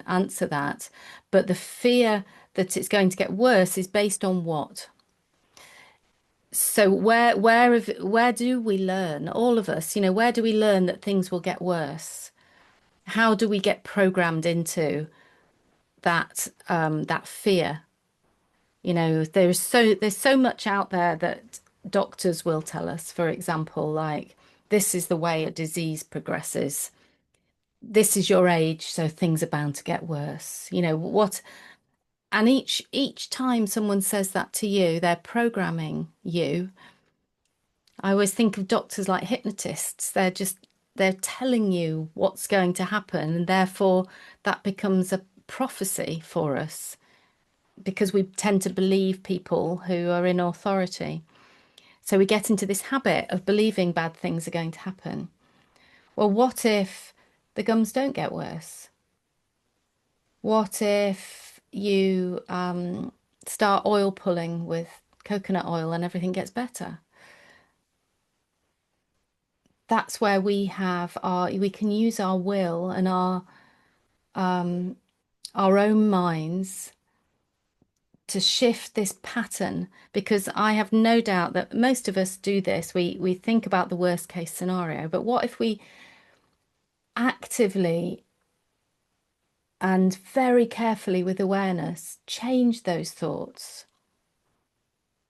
answer that. But the fear that it's going to get worse is based on what? So where do we learn, all of us, where do we learn that things will get worse? How do we get programmed into that fear? There's so much out there that doctors will tell us, for example, like this is the way a disease progresses. This is your age, so things are bound to get worse. And each time someone says that to you, they're programming you. I always think of doctors like hypnotists. They're telling you what's going to happen, and therefore that becomes a prophecy for us because we tend to believe people who are in authority. So we get into this habit of believing bad things are going to happen. Well, what if the gums don't get worse? What if you start oil pulling with coconut oil and everything gets better? That's where we can use our will and our own minds to shift this pattern, because I have no doubt that most of us do this. We think about the worst case scenario, but what if we actively and very carefully with awareness change those thoughts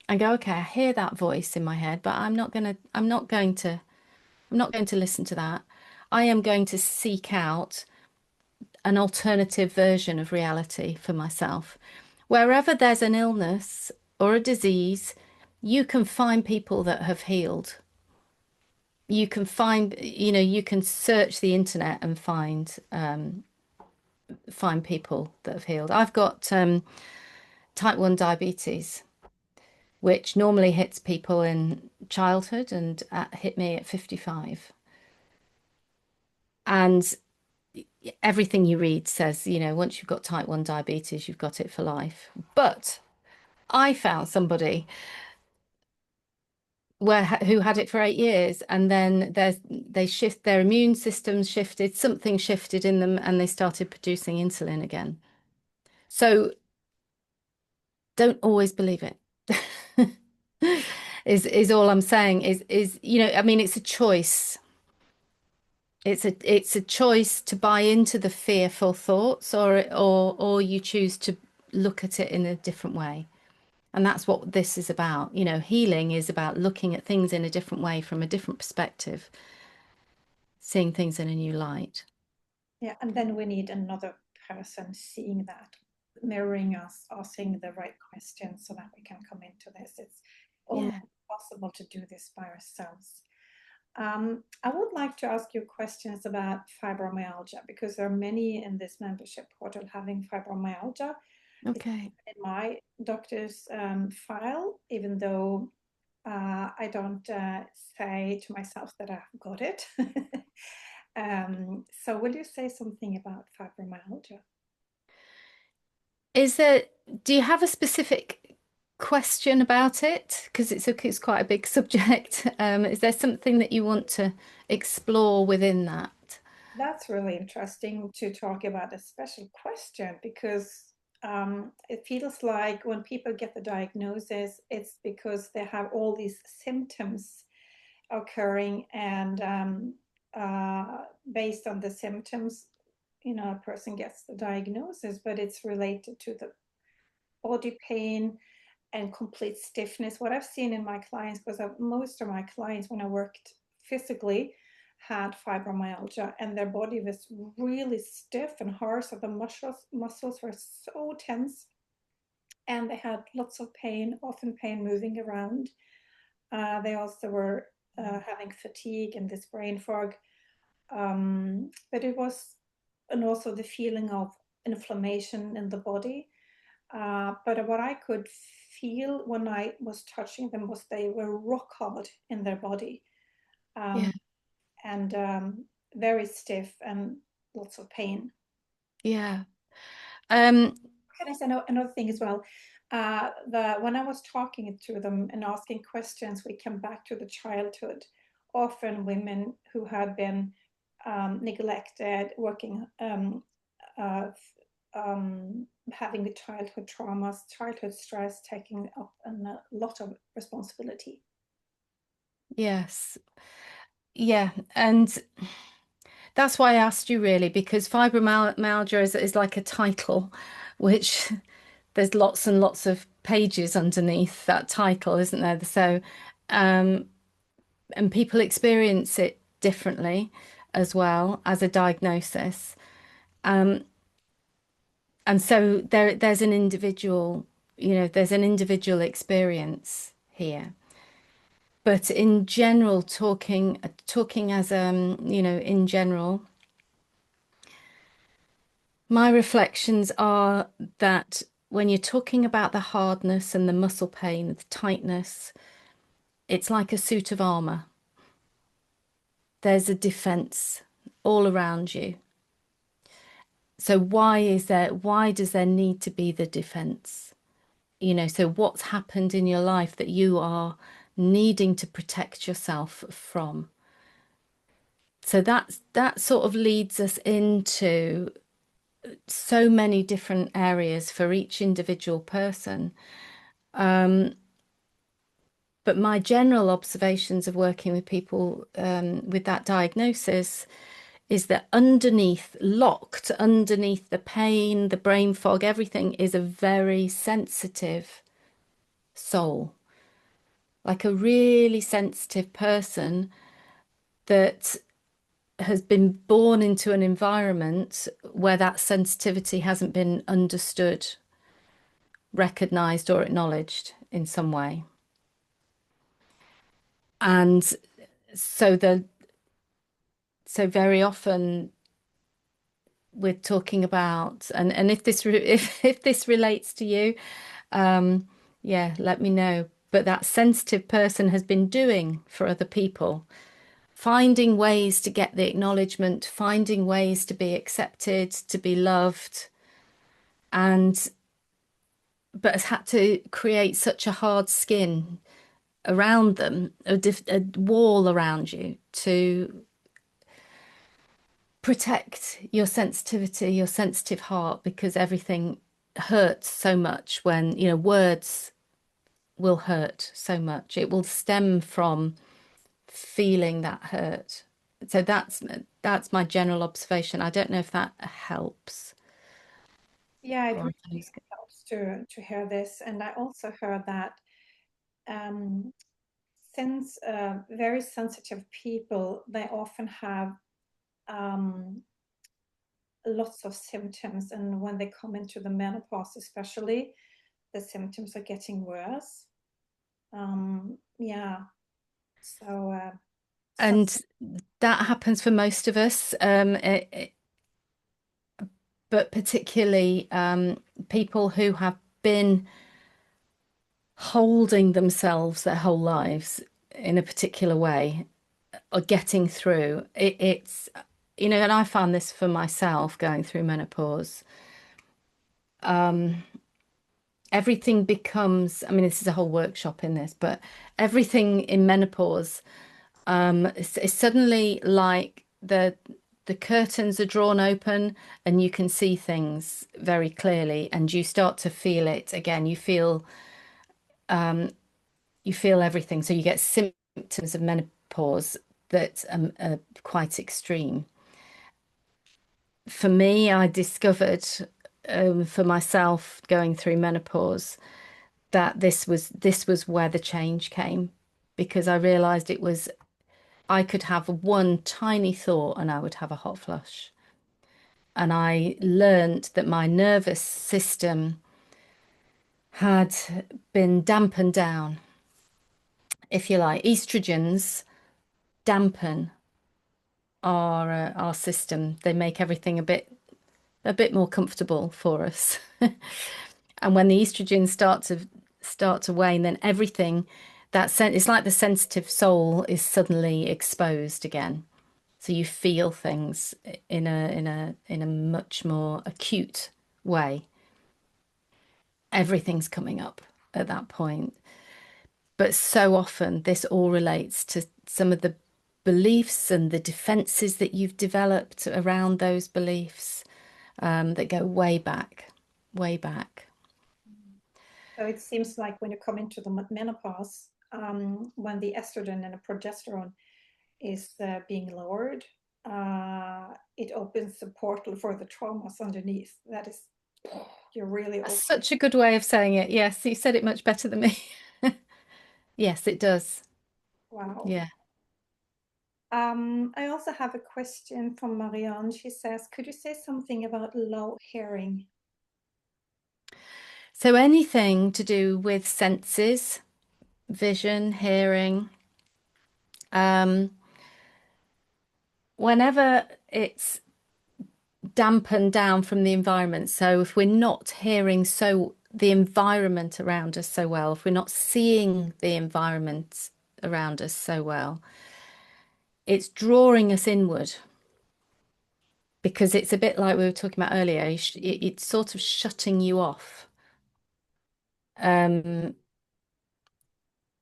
and go, okay, I hear that voice in my head, but I'm not going to listen to that. I am going to seek out an alternative version of reality for myself. Wherever there's an illness or a disease, you can find people that have healed. You can find, you can search the internet and find people that have healed. I've got type 1 diabetes, which normally hits people in childhood and hit me at 55. And everything you read says, once you've got type 1 diabetes, you've got it for life. But I found somebody who had it for 8 years, and then their immune systems shifted, something shifted in them, and they started producing insulin again. So don't always believe it. Is all I'm saying is I mean, it's a choice. It's a choice to buy into the fearful thoughts, or you choose to look at it in a different way. And that's what this is about. Healing is about looking at things in a different way, from a different perspective, seeing things in a new light. Yeah, and then we need another person seeing that, mirroring us, asking the right questions so that we can come into this. It's almost Yeah. impossible to do this by ourselves. I would like to ask you questions about fibromyalgia, because there are many in this membership portal having fibromyalgia. It's Okay. in my doctor's file, even though I don't say to myself that I've got it. So will you say something about fibromyalgia? Is there, do you have a specific question about it? Because it's quite a big subject. Is there something that you want to explore within that? That's really interesting to talk about a special question, because it feels like when people get the diagnosis, it's because they have all these symptoms occurring, and based on the symptoms, a person gets the diagnosis, but it's related to the body pain and complete stiffness. What I've seen in my clients, because most of my clients, when I worked physically, had fibromyalgia, and their body was really stiff and hard. So the muscles were so tense, and they had lots of pain, often pain moving around. They also were having fatigue and this brain fog. But it was, and also the feeling of inflammation in the body. But what I could feel when I was touching them was they were rock hard in their body, Yeah. um, and very stiff and lots of pain. Yeah. Um, Can I say another thing as well? When I was talking to them and asking questions, we came back to the childhood. Often women who had been neglected, working, uh, having the childhood traumas, childhood stress, taking up a lot of responsibility. yes. Yeah. And that's why I asked you, really, because fibromyalgia is like a title, which there's lots and lots of pages underneath that title, isn't there? So, um, and people experience it differently as well as a diagnosis. Um, and so there's an individual, there's an individual experience here. But in general, talking as in general, my reflections are that when you're talking about the hardness and the muscle pain, the tightness, it's like a suit of armor. There's a defense all around you. So why does there need to be the defense? So what's happened in your life that you are needing to protect yourself from? So that sort of leads us into so many different areas for each individual person. But my general observations of working with people with that diagnosis is that locked underneath the pain, the brain fog, everything is a very sensitive soul, like a really sensitive person that has been born into an environment where that sensitivity hasn't been understood, recognized, or acknowledged in some way. And so so very often we're talking about, and if if this relates to you, yeah, let me know. But that sensitive person has been doing for other people, finding ways to get the acknowledgement, finding ways to be accepted, to be loved, and but has had to create such a hard skin around them, a wall around you to protect your sensitivity, your sensitive heart, because everything hurts so much when, words will hurt so much. It will stem from feeling that hurt. So that's my general observation. I don't know if that helps. Yeah, it Or if really helps to hear this. And I also heard that um, since very sensitive people, they often have um, lots of symptoms, and when they come into the menopause, especially, the symptoms are getting worse. Yeah, so and that happens for most of us, but particularly people who have been holding themselves their whole lives in a particular way or getting through it's and I found this for myself going through menopause. Everything becomes, I mean, this is a whole workshop in this, but everything in menopause is suddenly like the curtains are drawn open and you can see things very clearly and you start to feel it again. You feel everything. So you get symptoms of menopause that are quite extreme. For me, I discovered for myself going through menopause that this was where the change came, because I realized I could have one tiny thought and I would have a hot flush. And I learned that my nervous system had been dampened down, if you like. Estrogens dampen our system. They make everything a bit more comfortable for us. And when the estrogens start to wane, then everything it's like the sensitive soul is suddenly exposed again. So you feel things in a much more acute way. Everything's coming up at that point. But so often this all relates to some of the beliefs and the defenses that you've developed around those beliefs, that go way back, way back. so it seems like when you come into the menopause, when the estrogen and the progesterone is being lowered, it opens the portal for the traumas underneath. That is, you're really That's open. such a good way of saying it. Yes, you said it much better than me. Yes, it does. Wow. Yeah. I also have a question from Marianne. She says, could you say something about low hearing? So anything to do with senses, vision, hearing, um, whenever it's dampened down from the environment. So if we're not hearing the environment around us so well, if we're not seeing the environment around us so well. It's drawing us inward because it's a bit like we were talking about earlier. It's sort of shutting you off. Um,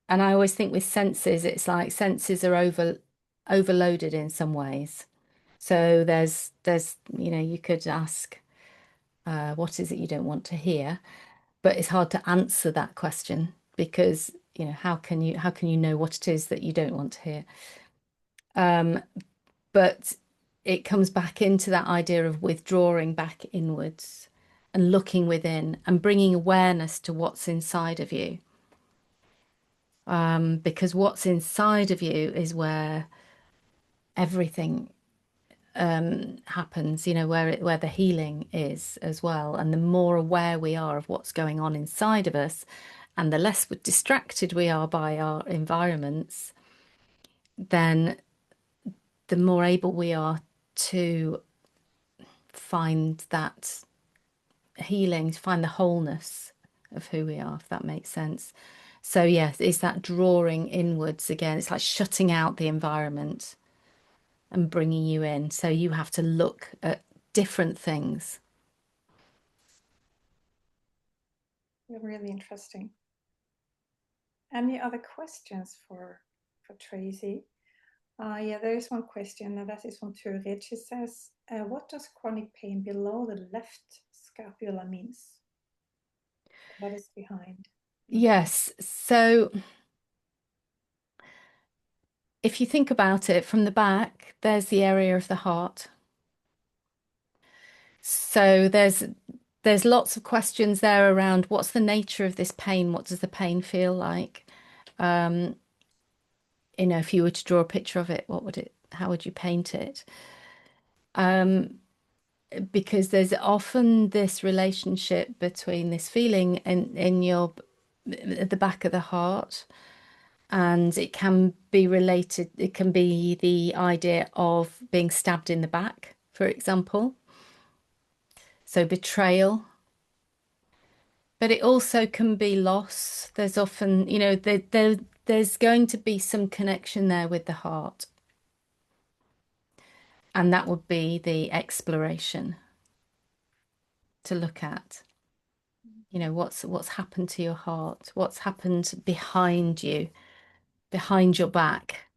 and I always think with senses, it's like senses are overloaded in some ways. So you could ask, what is it you don't want to hear? But it's hard to answer that question because, how can you know what it is that you don't want to hear? Um, but it comes back into that idea of withdrawing back inwards and looking within and bringing awareness to what's inside of you. Because what's inside of you is where everything happens, where the healing is as well. And the more aware we are of what's going on inside of us, and the less distracted we are by our environments, then the more able we are to find that healing, to find the wholeness of who we are, if that makes sense. So yes, it's that drawing inwards again. It's like shutting out the environment and bringing you in. So you have to look at different things. Really interesting. Any other questions for Tracey? Yeah, there is one question, and that is from Turid. She says, what does chronic pain below the left scapula means? What is behind? Yes. So if you think about it from the back, there's the area of the heart. So there's lots of questions there around what's the nature of this pain? What does the pain feel like? Um, if you were to draw a picture of it, how would you paint it? Because there's often this relationship between this feeling in your at the back of the heart, and it can be related. It can be the idea of being stabbed in the back, for example. So betrayal. But it also can be loss. There's often, there's going to be some connection there with the heart. And that would be the exploration to look at. What's happened to your heart? What's happened behind you, behind your back?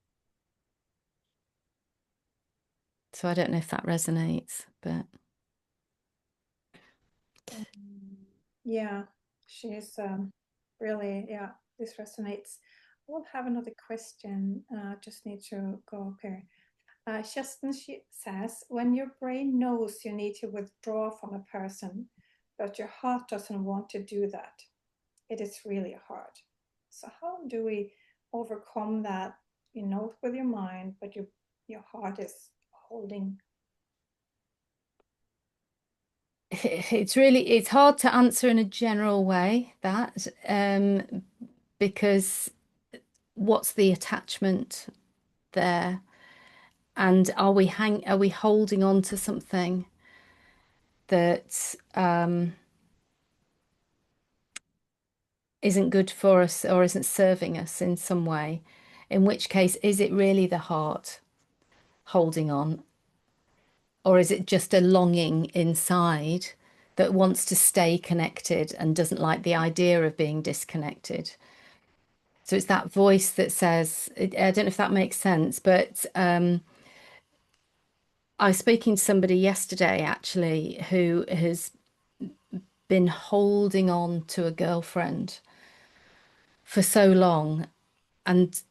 So I don't know if that resonates, but Yeah, she's really, yeah, this resonates. We'll have another question. Just need to go up here. Justin, she says, when your brain knows you need to withdraw from a person, but your heart doesn't want to do that, it is really hard. So how do we overcome that? You know it with your mind, but your heart is holding. it's hard to answer in a general way that because what's the attachment there? And are we holding on to something that isn't good for us or isn't serving us in some way? In which case, is it really the heart holding on? Or is it just a longing inside that wants to stay connected and doesn't like the idea of being disconnected? So it's that voice that says, I don't know if that makes sense, but I was speaking to somebody yesterday actually who has been holding on to a girlfriend for so long and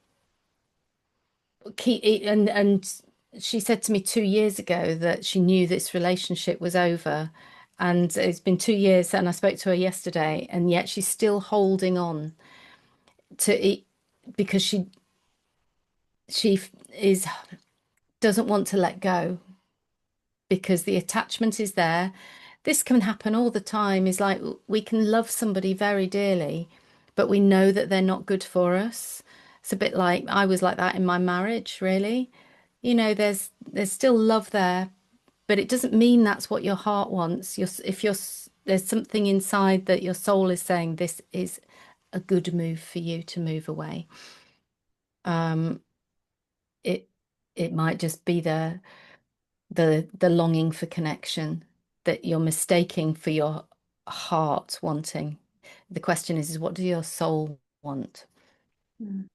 and she said to me 2 years ago that she knew this relationship was over, and it's been 2 years and I spoke to her yesterday, and yet she's still holding on to it because she is doesn't want to let go because the attachment is there. This can happen all the time. Is like we can love somebody very dearly, but we know that they're not good for us. It's a bit like I was like that in my marriage, really. There's still love there, but it doesn't mean that's what your heart wants. If there's something inside that your soul is saying this is a good move for you to move away. Um, it it might just be the longing for connection that you're mistaking for your heart wanting. The question is what does your soul want? Mm.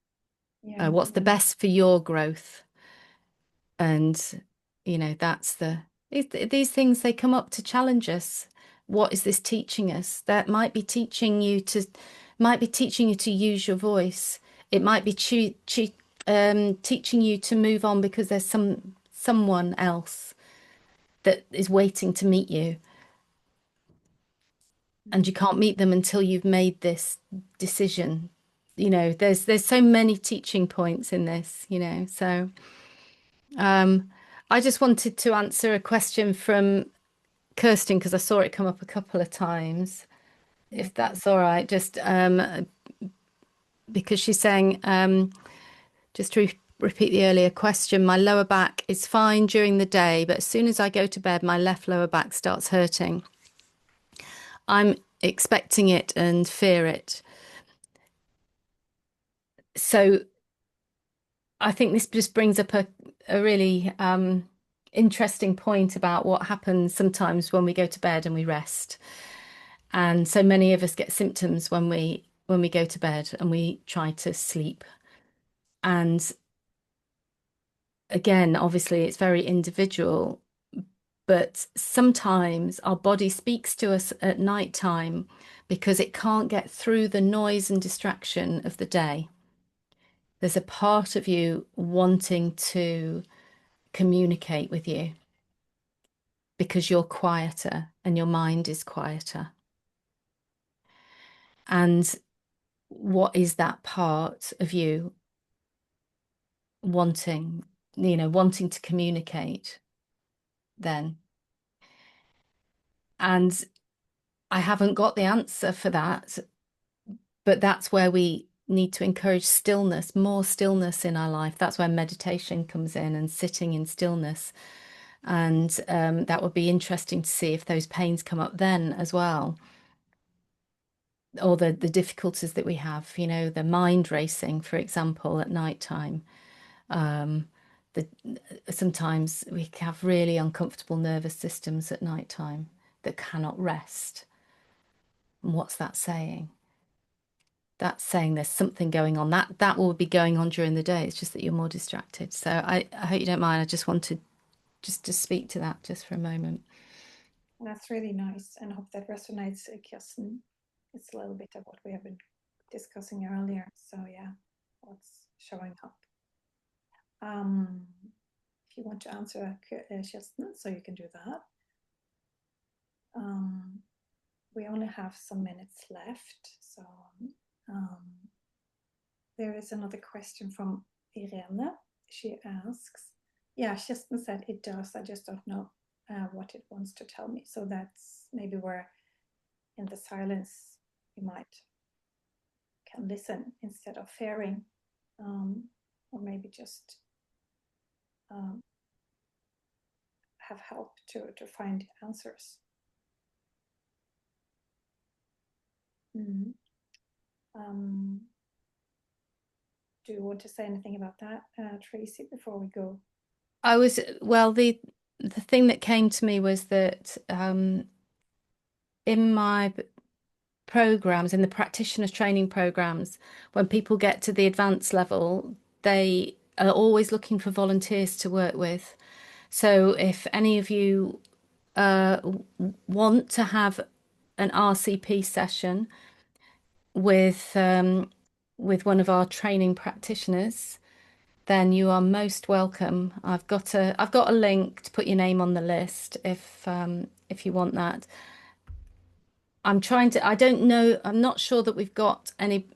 Yeah. What's the best for your growth? And that's these things, they come up to challenge us. What is this teaching us? That might be teaching you to use your voice. It might be teaching you to move on because there's someone else that is waiting to meet you, and Mm. you can't meet them until you've made this decision. There's so many teaching points in this, so I just wanted to answer a question from Kirsten because I saw it come up a couple of times, No if problem. that's all right. Just because she's saying, just to repeat the earlier question, my lower back is fine during the day, but as soon as I go to bed, my left lower back starts hurting. I'm expecting it and fear it. So I think this just brings up a really interesting point about what happens sometimes when we go to bed and we rest. And so many of us get symptoms when we go to bed and we try to sleep. And again, obviously it's very individual, but sometimes our body speaks to us at night time because it can't get through the noise and distraction of the day. There's a part of you wanting to communicate with you because you're quieter and your mind is quieter. And what is that part of you wanting, wanting to communicate then? And I haven't got the answer for that, but that's where we need to encourage stillness, more stillness in our life. That's where meditation comes in and sitting in stillness. And that would be interesting to see if those pains come up then as well, or the difficulties that we have, the mind racing, for example, at night time. Um, the, Sometimes we have really uncomfortable nervous systems at night time that cannot rest. And what's that saying? That's saying there's something going on. That will be going on during the day. It's just that you're more distracted. So I hope you don't mind. I just wanted just to speak to that just for a moment. That's really nice, and I hope that resonates, Kirsten. It's a little bit of what we have been discussing earlier. So yeah, what's showing up. If you want to answer, Kirsten, so you can do that. We only have some minutes left, so there is another question from Irene. She asks, yeah, Kirsten said it does. I just don't know what it wants to tell me. So that's maybe where in the silence you might can listen instead of fearing, or maybe just have help to find answers. Mm. Do you want to say anything about that, Tracey, before we go? Well, the thing that came to me was that in my programs, in the practitioner training programs, when people get to the advanced level, they are always looking for volunteers to work with. So if any of you want to have an RCP session with one of our training practitioners, then you are most welcome. I've got a link to put your name on the list if you want that. I don't know, I'm not sure that we've got any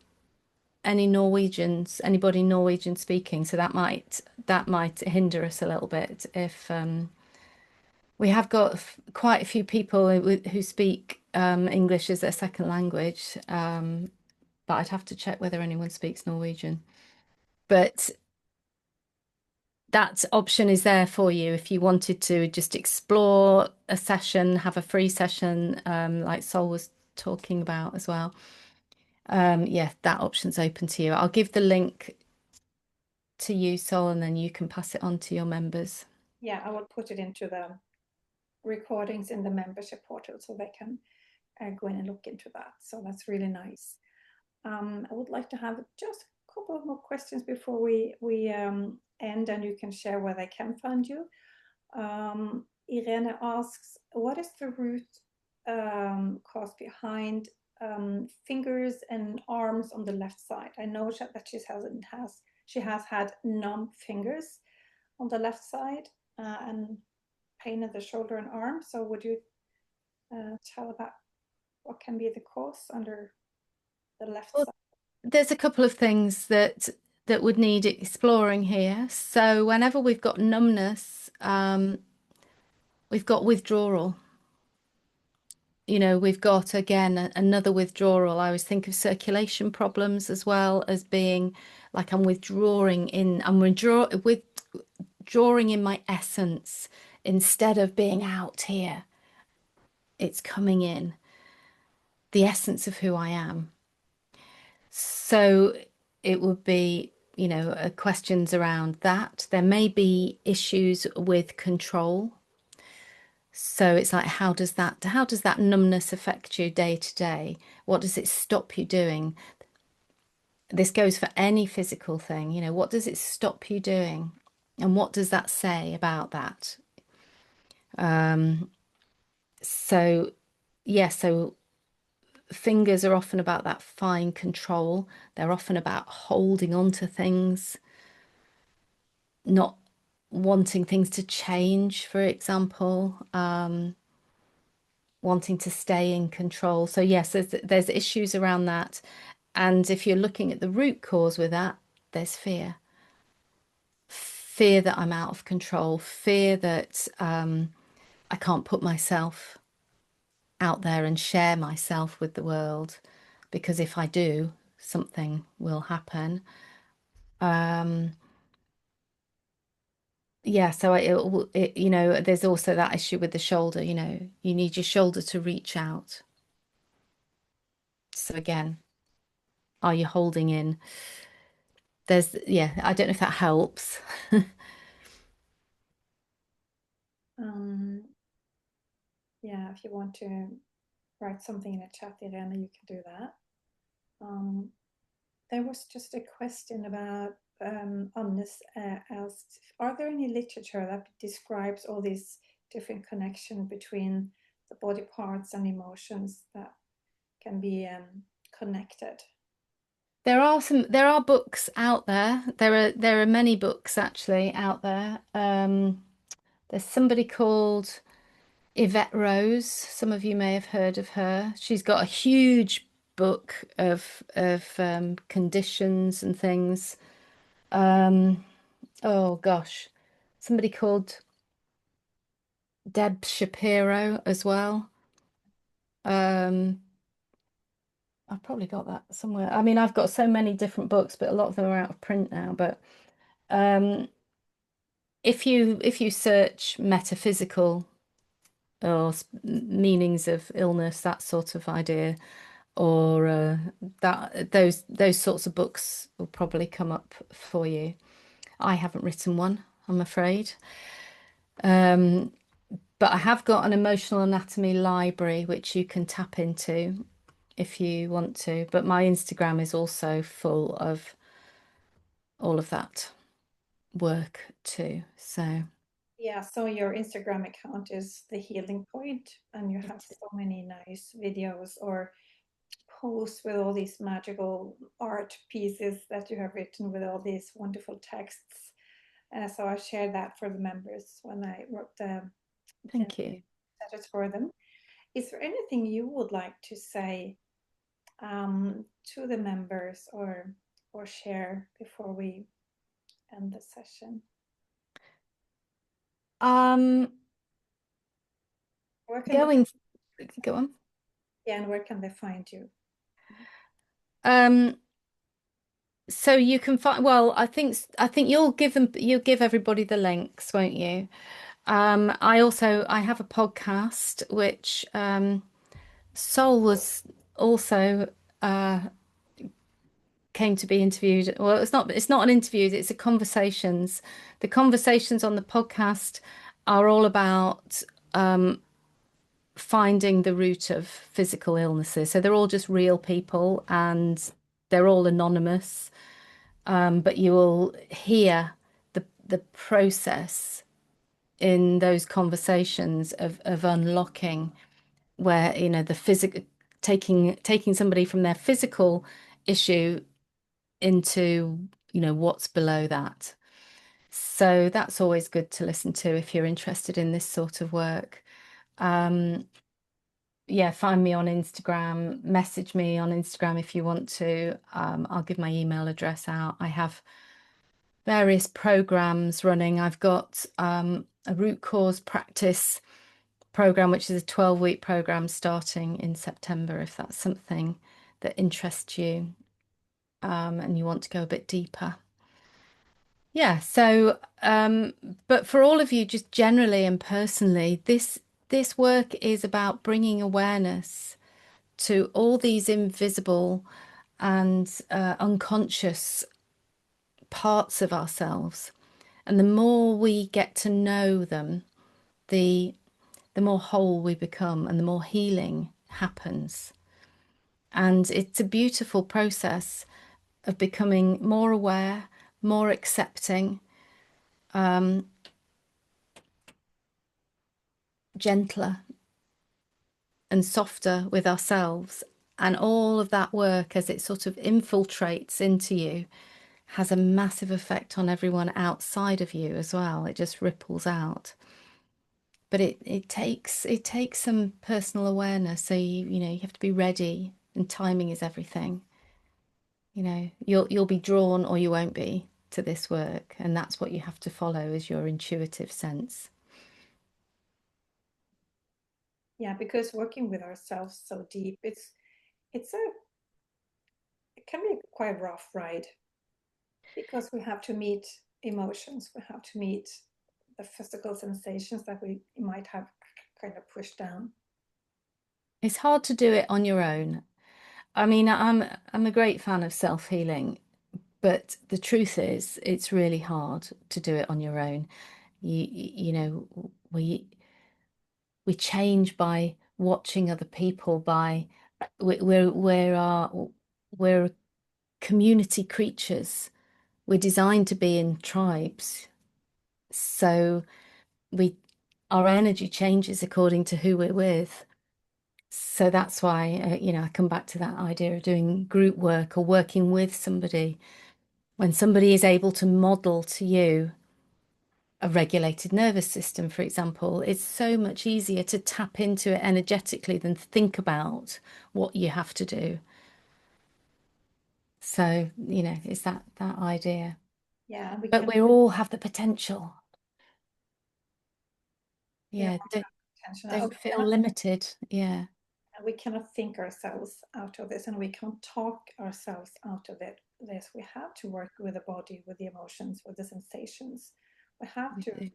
Norwegians, anybody Norwegian speaking, so that might hinder us a little bit. If we have got quite a few people who speak English as their second language, but I'd have to check whether anyone speaks Norwegian. But that option is there for you if you wanted to just explore a session, have a free session, like Sol was talking about as well. Yeah, that option's open to you. I'll give the link to you, Sol, and then you can pass it on to your members. Yeah, I will put it into the recordings in the membership portal so they can go in and look into that. So that's really nice. I would like to have just a couple of more questions before we end, and you can share where they can find you. Irene asks, what is the root cause behind fingers and arms on the left side? I know that she has had numb fingers on the left side and pain in the shoulder and arm. So would you tell about what can be the cause under the left Well, side? there's a couple of things that would need exploring here. So whenever we've got numbness, we've got withdrawal. We've got again another withdrawal. I always think of circulation problems as well as being like I'm withdrawing in my essence instead of being out here. It's coming in, the essence of who I am. So it would be, questions around that. There may be issues with control. So it's like, how does that numbness affect you day to day? What does it stop you doing? This goes for any physical thing, what does it stop you doing? And what does that say about that? So yeah, so fingers are often about that fine control. They're often about holding on to things, not wanting things to change, for example, wanting to stay in control. So yes, there's issues around that. And if you're looking at the root cause with that, there's fear. Fear that I'm out of control, fear that I can't put myself out there and share myself with the world, because if I do, something will happen. Yeah, so there's also that issue with the shoulder, you need your shoulder to reach out. So again, are you holding in? Yeah, I don't know if that helps. Um, yeah, if you want to write something in a chat, Irene, you can do that. There was just a question about Annes asked, are there any literature that describes all these different connections between the body parts and emotions that can be connected? There are books out there. There are many books actually out there. There's somebody called Yvette Rose. Some of you may have heard of her. She's got a huge book of conditions and things. Oh gosh, somebody called Deb Shapiro as well. Um, I've probably got that somewhere. I mean, I've got so many different books, but a lot of them are out of print now. But um, if you search metaphysical or meanings of illness, that sort of idea, or that those sorts of books will probably come up for you. I haven't written one, I'm afraid. But I have got an emotional anatomy library which you can tap into if you want to. But my Instagram is also full of all of that work too. So Yeah, so your Instagram account is Thehealingpoint, and you have so many nice videos or posts with all these magical art pieces that you have written with all these wonderful texts. So I shared that for the members when I wrote the thank you. letters for them. Is there anything you would like to say to the members or share before we end the session? Um, Where can they going, go on. Yeah, and where can they find you? Um, so you can find, well, I think you'll give everybody the links, won't you? I have a podcast which Sol was also came to be interviewed. Well, it's not an interview, it's a conversations. The conversations on the podcast are all about finding the root of physical illnesses. So they're all just real people and they're all anonymous. But you will hear the process in those conversations of unlocking where, you know, the physical taking somebody from their physical issue into, you know, what's below that. So that's always good to listen to if you're interested in this sort of work. Um, yeah, find me on Instagram, message me on Instagram if you want to. I'll give my email address out. I have various programs running. I've got a root cause practice program, which is a 12-week program starting in September, if that's something that interests you, and you want to go a bit deeper. Yeah, so but for all of you, just generally and personally, this work is about bringing awareness to all these invisible and unconscious parts of ourselves. And the more we get to know them, the the more whole we become and the more healing happens. And it's a beautiful process of becoming more aware, more accepting, gentler and softer with ourselves. And all of that work, as it sort of infiltrates into you, has a massive effect on everyone outside of you as well. It just ripples out. But it takes some personal awareness. So you know, you have to be ready, and timing is everything. You know, you'll be drawn or you won't be to this work, and that's what you have to follow is your intuitive sense. Yeah, because working with ourselves so deep, it's a it can be a quite rough ride because we have to meet emotions, we have to meet the physical sensations that we might have kind of pushed down. It's hard to do it on your own. I mean, I'm a great fan of self-healing, but the truth is it's really hard to do it on your own. You know, we change by watching other people, by we're community creatures. We're designed to be in tribes. So we our energy changes according to who we're with. So that's why, you know, I come back to that idea of doing group work or working with somebody. When somebody is able to model to you a regulated nervous system, for example, it's so much easier to tap into it energetically than think about what you have to do. So, you know, it's that idea. Yeah, we But can we all have the potential. we all Yeah, have attention. don't feel limited. Yeah, We cannot think ourselves out of this, and we can't talk ourselves out of it. This we have to work with the body, with the emotions, with the sensations. We have we to do.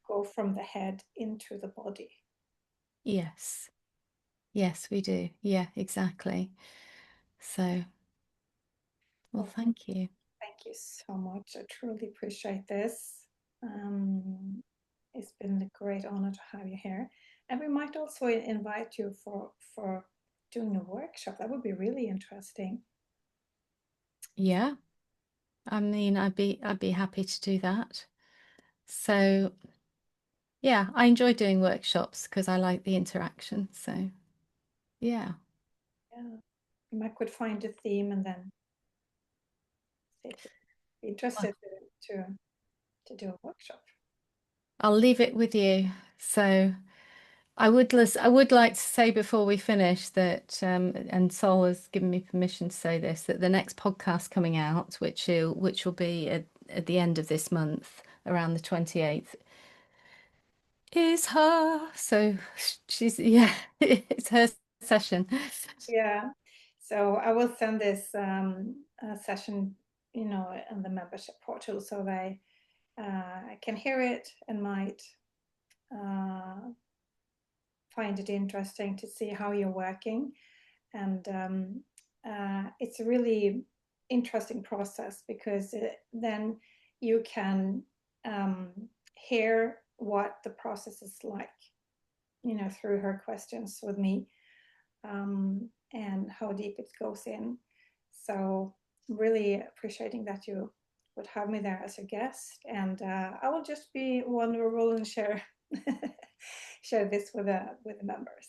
go from the head into the body. Yes. Yes, we do. Yeah, exactly. So, well, Well, thank you. thank you so much. I truly appreciate this. Um, it's been a great honor to have you here, and we might also invite you for doing a workshop. That would be really interesting. Yeah, I mean, I'd be happy to do that. So, yeah, I enjoy doing workshops because I like the interaction. So, yeah, Yeah, you might could find a theme and then see if you'd be well, interested to do a workshop. I'll leave it with you. So, I would like to say before we finish that, and Sol has given me permission to say this, that the next podcast coming out, which will be at the end of this month, around the 28th, is her. So she's, yeah, it's her session. Yeah. So I will send this session, in the membership portal so they can hear it and might find it interesting to see how you're working. And it's really interesting process, because then you can hear what the process is like, through her questions with me, and how deep it goes in. So really appreciating that you would have me there as a guest, and I will just be vulnerable and share share this with the members.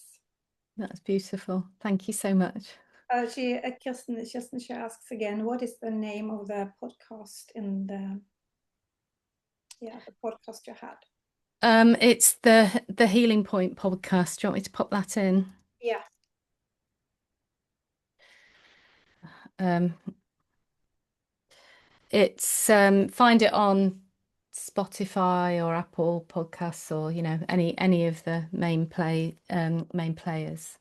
That's beautiful. Thank you so much. Kirsten, she asks again, what is the name of the podcast in the podcast you had? It's the Healing Point podcast. Do you want me to pop that in? Yeah. Um, it's find it on Spotify or Apple Podcasts, or any of the main players.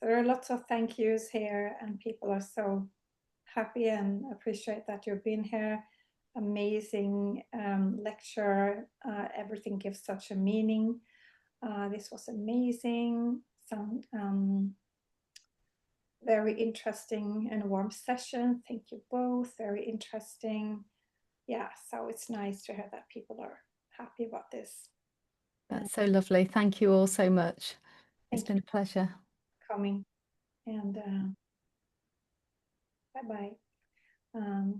There are lots of thank yous here, and people are so happy and appreciate that you've been here. Amazing lecture. Everything gives such a meaning. This was amazing. Some very interesting and warm session. Thank you both. Very interesting. Yeah, so it's nice to hear that people are happy about this. That's so lovely. Thank you all so much. It's Thank been you a pleasure. for coming, and bye bye.